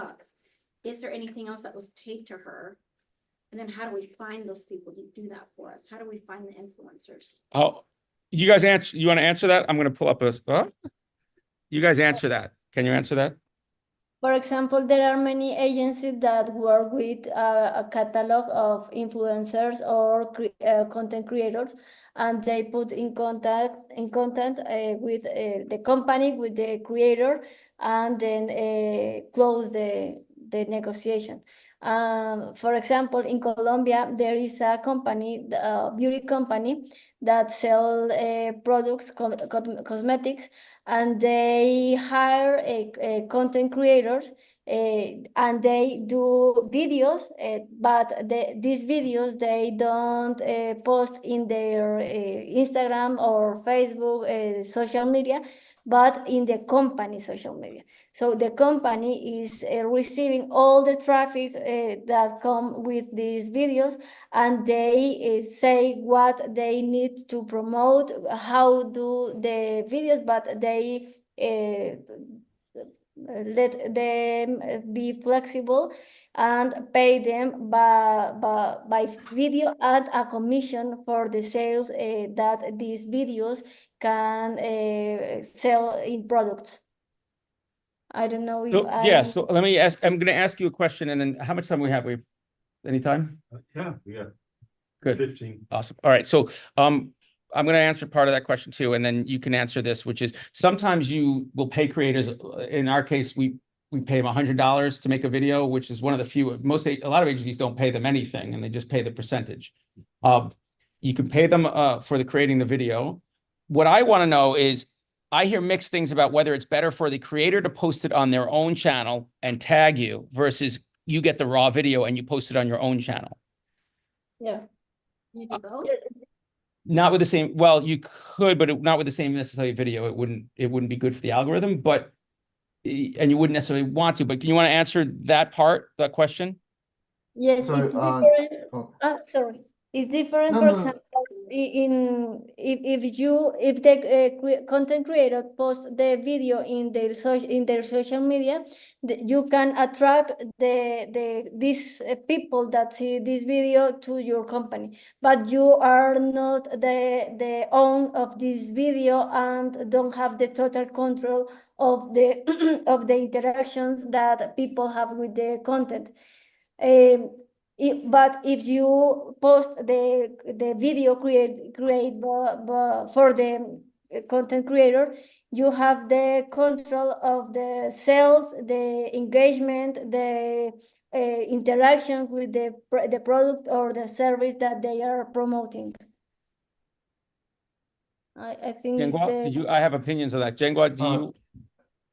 Is there anything else that was paid to her? And then how do we find those people to do that for us? How do we find the influencers? Oh, you guys you want to answer that? I'm going to pull up you guys answer that. Can you answer that? For example, there are many agencies that work with a catalog of influencers or content creators, and they put in content with the company, with the creator, and then close the negotiation. For example, in Colombia, there is a company, a beauty company, that sell products, cosmetics, and they hire a content creators, and they do videos, but these videos they don't post in their Instagram or Facebook social media, but in the company social media. So the company is receiving all the traffic that come with these videos, and they say what they need to promote, how do the videos, but they let them be flexible and pay them by video and a commission for the sales that these videos can sell in products. I don't know if So, yeah, so let me ask, I'm gonna ask you a question, and then how much time we have? We have any time? Yeah, yeah. Good. 15. Awesome. All right. So, I'm going to answer part of that question too, and then you can answer this, which is sometimes you will pay creators. In our case, we pay them $100 to make a video, which is one of the few. A lot of agencies don't pay them anything, and they just pay the percentage. You can pay them for creating the video. What I want to know is, I hear mixed things about whether it's better for the creator to post it on their own channel and tag you versus you get the raw video and you post it on your own channel. Yeah. You do both? Not with the same, well, you could, but not with the same necessarily video. It wouldn't be good for the algorithm, but, and you wouldn't necessarily want to, but do you want to answer that question? Yes, So, it's different. oh, Sorry, it's different. no, For no, example, if the content creator post the video in their social media, you can attract these people that see this video to your company, but you are not the own of this video and don't have the total control of the of the interactions that people have with the content. But if you post the video create for the content creator, you have the control of the sales, the engagement, the interactions with the product or the service that they are promoting. I think it's Jenghua, I have opinions on that. Jenghua, do you?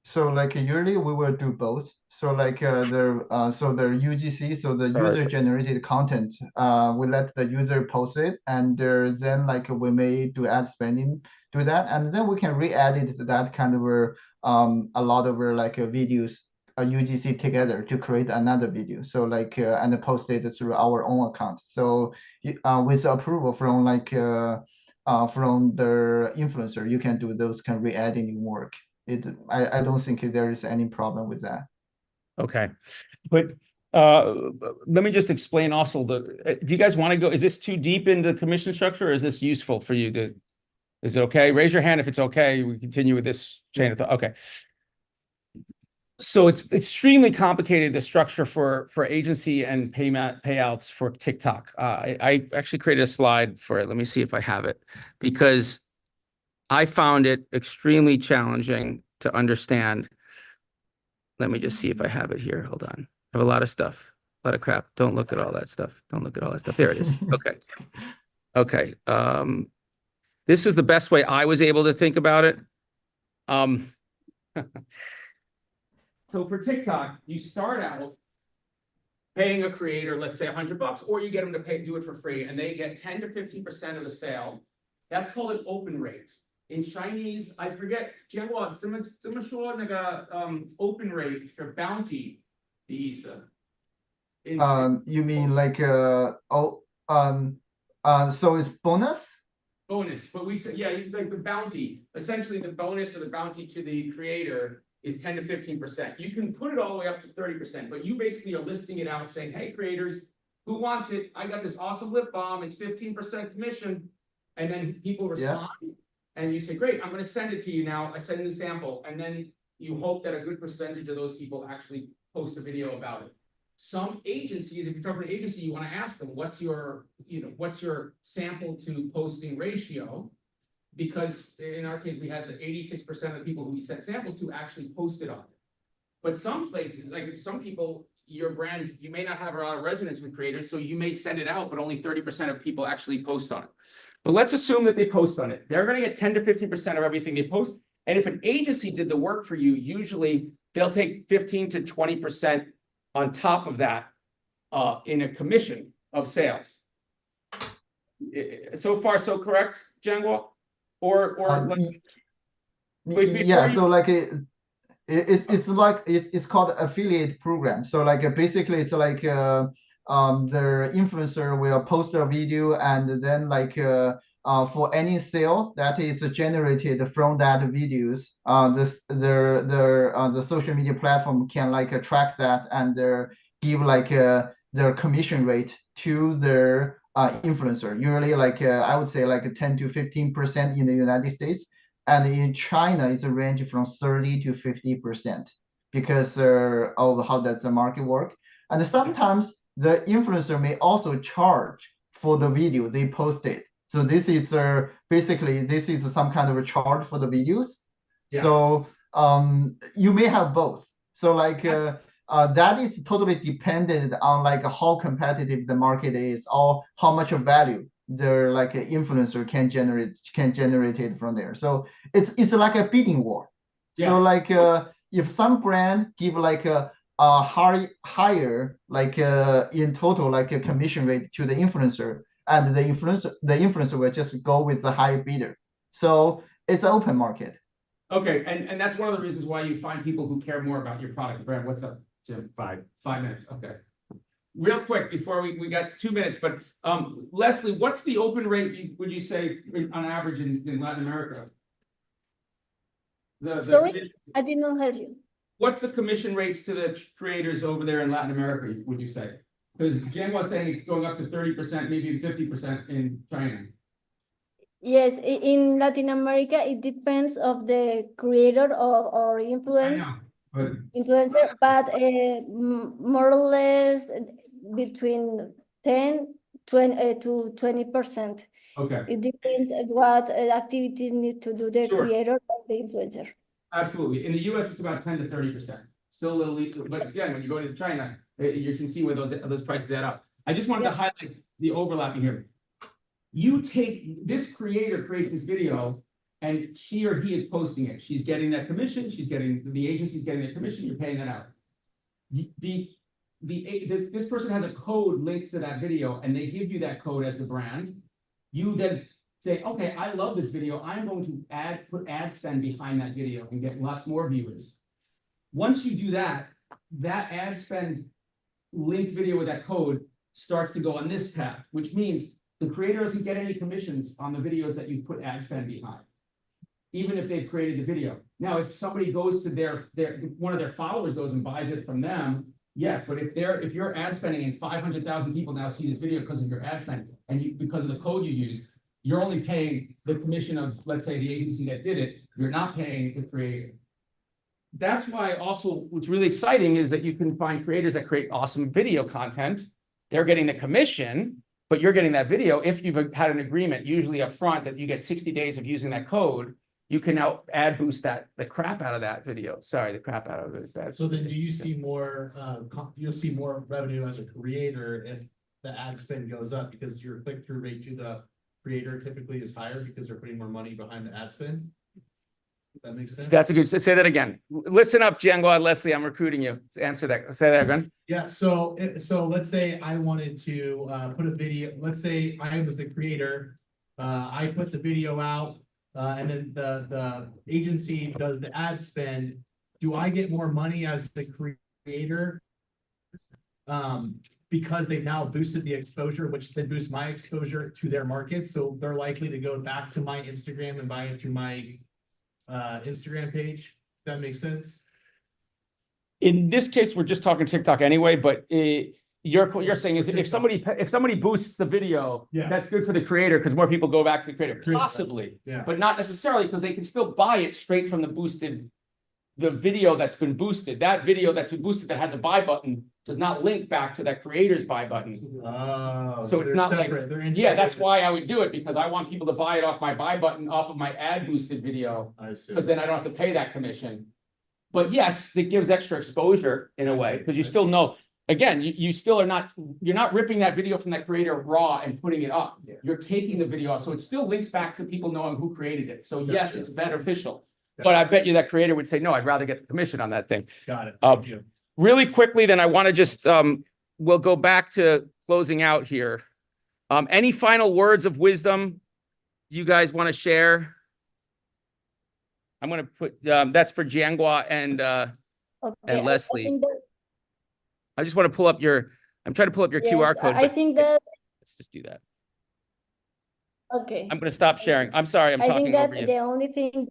So like usually we will do both. So like so the UGC, so the All right. user generated content, we let the user post it, and then like we may do ad spending to that, and then we can re-edit that kind of a lot of like videos, UGC together to create another video. So like and post it through our own account. So with approval from from the influencer, you can do those kind of re-editing work. I don't think there is any problem with that. Okay, but let me just explain also do you guys want to go, is this too deep into commission structure, or is this useful for you to, is it okay? Raise your hand if it's okay. We continue with this chain of thought. Okay. So it's extremely complicated, the structure for agency and payouts for TikTok. I actually created a slide for it. Let me see if I have it, because I found it extremely challenging to understand. Let me just see if I have it here. Hold on. I have a lot of stuff, a lot of crap. Don't look at all that stuff. Don't look at all that stuff. There it is. Okay. Okay. This is the best way I was able to think about it. So for TikTok, you start out paying a creator, let's say $100, or you get them to do it for free, and they get 10 to 15% of the sale. That's called an open rate. In Chinese, I forget, 怎么说那个 open rate for bounty 的意思? You mean like so it's bonus? Bonus, but we said, yeah, like the bounty. Essentially, the bonus or the bounty to the creator is 10 to 15%. You can put it all the way up to 30%, but you basically are listing it out saying, hey, creators, who wants it? I got this awesome lip balm. It's 15% commission. And then people respond. And you say, great, I'm going to send it to you now. I send the sample. And then you hope that a good percentage of those people actually post a video about it. Some agencies, if you're talking to an agency, you want to ask them, what's your sample to posting ratio? Because in our case, we had the 86% of the people who we sent samples to actually posted on it. But some places, like some people, your brand, you may not have a lot of resonance with creators, so you may send it out, but only 30% of people actually post on it. But let's assume that they post on it. They're going to get 10 to 15% of everything they post. And if an agency did the work for you, usually they'll take 15 to 20% on top of that in a commission of sales. So far, so correct, Jianguo? Or Yeah, so like it's called affiliate program. So like basically it's like the influencer will post a video, and then like for any sale that is generated from that videos, the social media platform can like track that and give like their commission rate to their influencer. Usually like I would say like 10 to 15% in the United States. And in China, it's a range from 30 to 50% because of how does the market work. And sometimes the influencer may also charge for the video they posted. So this is basically this is some kind of a charge for the videos. Yeah. So you may have both. So like that is totally dependent on like how competitive the market is or how much of value their like influencer can generate it from there. So it's like a bidding war. Yeah. So like if some brand give like a higher like in total like a commission rate to the influencer, and the influencer will just go with the higher bidder. So it's an open market. Okay, and that's one of the reasons why you find people who care more about your product brand. What's up, Jim? 5 minutes. Okay. Real quick before we got 2 minutes, but Leslie, what's the open rate would you say on average in Latin America? Sorry, I did not hear you. What's the commission rates to the creators over there in Latin America, would you say? Because Jen was saying it's going up to 30%, maybe even 50% in China. Yes, in Latin America, it depends of the creator or influencer, but more or less between 10 to 20%. Okay. It depends on what activities need to do the Sure. creator or the influencer. Absolutely. In the US, it's about 10 to 30%. Still a little, but again, when you go to China, you can see where those prices add up. I just wanted to highlight the overlapping here. You take this creator creates this video, and she or he is posting it. She's getting that commission. She's getting the agency's getting their commission. You're paying that out. This person has a code linked to that video, and they give you that code as the brand. You then say, okay, I love this video. I'm going to put ad spend behind that video and get lots more viewers. Once you do that, that ad spend linked video with that code starts to go on this path, which means the creator doesn't get any commissions on the videos that you put ad spend behind, even if they've created the video. Now, if somebody goes to one of their followers goes and buys it from them, yes, but if you're ad spending and 500,000 people now see this video because of your ad spend, and because of the code you use, you're only paying the commission of, let's say, the agency that did it. You're not paying the creator. That's why also what's really exciting is that you can find creators that create awesome video content. They're getting the commission, but you're getting that video. If you've had an agreement, usually up front, that you get 60 days of using that code, you can now ad boost the crap out of that video. Sorry, the crap out of it. So then do you see more, you'll see more revenue as a creator if the ad spend goes up, because your click-through rate to the creator typically is higher because they're putting more money behind the ad spend? That makes sense? That's a good, say that again. Listen up, Jianguo, Leslie, I'm recruiting you. Answer that, say that again. Yeah, so let's say I wanted to put a video, let's say I was the creator, I put the video out, and then the agency does the ad spend. Do I get more money as the creator? Because they've now boosted the exposure, which then boosts my exposure to their market. So they're likely to go back to my Instagram and buy it through my Instagram page. That makes sense. In this case, we're just talking TikTok anyway, but you're saying is if somebody boosts the video, that's good for the creator because more people go back to the creator, possibly, but not necessarily, because they can still buy it straight from the boosted the video that's been boosted. That video that's been boosted that has a buy button does not link back to that creator's buy button. Oh. So it's they're not like, separate, they're yeah, that's integrated. why I would do it, because I want people to buy it off my buy button, off of my ad boosted video, I see. because then I don't have to pay that commission. But yes, it gives extra exposure in a way, because you still know, again, you still are not, you're not ripping that video from that creator raw and putting it up. Yeah. You're taking the video off, so it still links back to people knowing who created it. So yes, Gotcha. it's beneficial. Gotcha. But I bet you that creator would say, no, I'd rather get the commission on that thing. Got it. Uh, Thank you. Really quickly, then I want to just, we'll go back to closing out here. Any final words of wisdom you guys want to share? I'm going to put, that's for Jianghua and Okay, Leslie. I think that, I just want to pull up your, I'm trying to pull up your QR yes, code. I but think that, let's just do that. okay. I'm going to stop sharing. I'm sorry, I'm I think talking that over you. the only thing,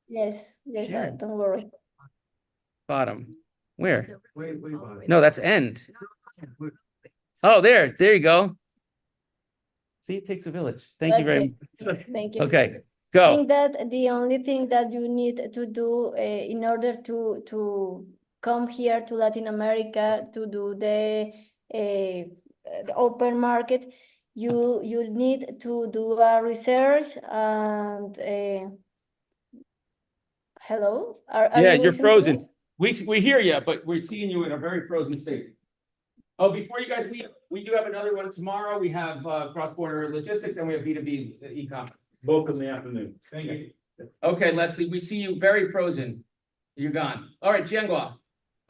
yes, Share. don't worry. Bottom. Where? Wait. No, that's end. Oh, there you go. See, it takes a village. Thank you very much. Thank you. Okay, I go. think that the only thing that you need to do in order to come here to Latin America to do the open market, you need to do a research and hello? Are Yeah, you you're listening to me? frozen. We hear you, but we're seeing you in a very frozen state. Oh, before you guys leave, we do have another one tomorrow. We have cross-border logistics and we have B2B e-commerce. Both in the afternoon. Thank you. Okay, Leslie, we see you very frozen. You're gone. All right, Jianghua.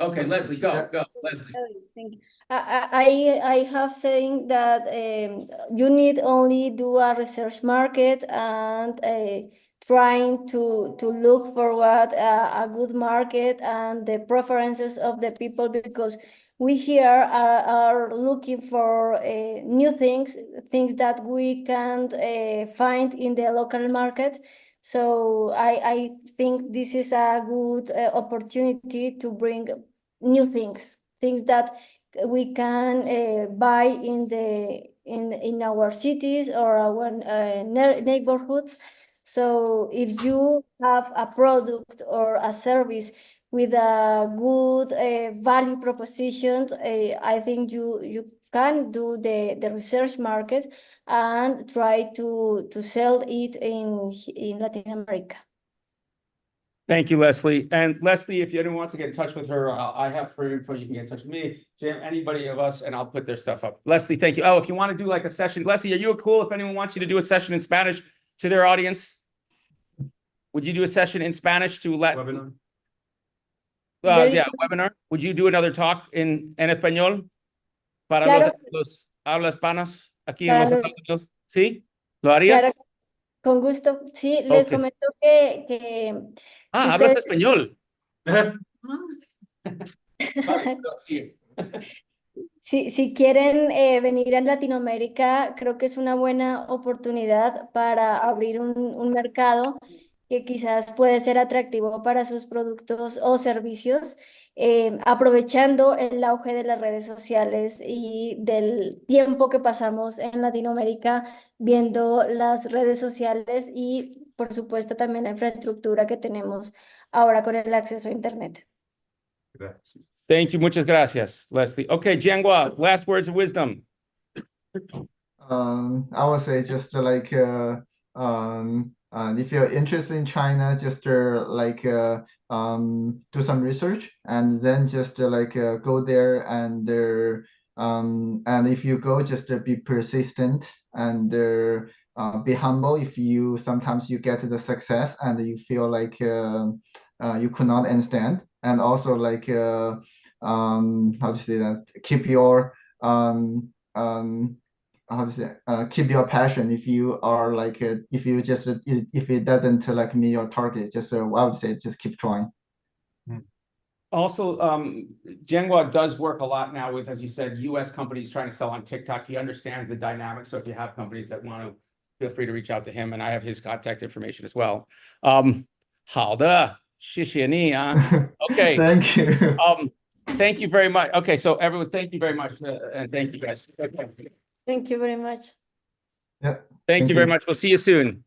Okay, Leslie, go, Leslie. Oh, thank you. I have saying that you need only do a research market and trying to look for what a good market and the preferences of the people, because we here are looking for new things that we can't find in the local market. So I think this is a good opportunity to bring new things that we can buy in our cities or our neighborhoods. So if you have a product or a service with a good value proposition, I think you can do the research market and try to sell it in Latin America. Thank you, Leslie. And Leslie, if anyone wants to get in touch with her, I have her info. You can get in touch with me, Jim, anybody of us, and I'll put their stuff up. Leslie, thank you. Oh, if you want to do like a session, Leslie, are you cool if anyone wants you to do a session in Spanish to their audience? Would you do a session in Spanish to let? Webinar? Yeah, webinar. Would you do another talk en español para Claro. los habla hispanos aquí en Para los los- Estados Unidos? ¿Sí? ¿Lo harías? Claro, con gusto. Sí, les Ok. comento que si Hablas ustedes- español. Si quieren venir a Latinoamérica, creo que es una buena oportunidad para abrir un mercado que quizás puede ser atractivo para sus productos o servicios, aprovechando el auge de las redes sociales y del tiempo que pasamos en Latinoamérica viendo las redes sociales y, por supuesto, también la infraestructura que tenemos ahora con el acceso a Internet. Thank you. Muchas gracias, Leslie. Okay, Jianghua, last words of wisdom. I would say just like if you're interested in China, just do some research and then just go there and if you go, just be persistent and be humble. If you sometimes you get the success and you feel like you could not understand, and also how to say that, keep your keep your passion. If you are if it doesn't meet your target, just I would say just keep trying. Also, Jianghua does work a lot now with, as you said, US companies trying to sell on TikTok. He understands the dynamics. So if you have companies that want to, feel free to reach out to him, and I have his contact information as well. 好的，谢谢你啊。Okay. Thank you. Thank you very much. Okay, so everyone, thank you very much, and thank you guys. Okay. Thank you very much. Yeah. Thank you very much. We'll see you soon.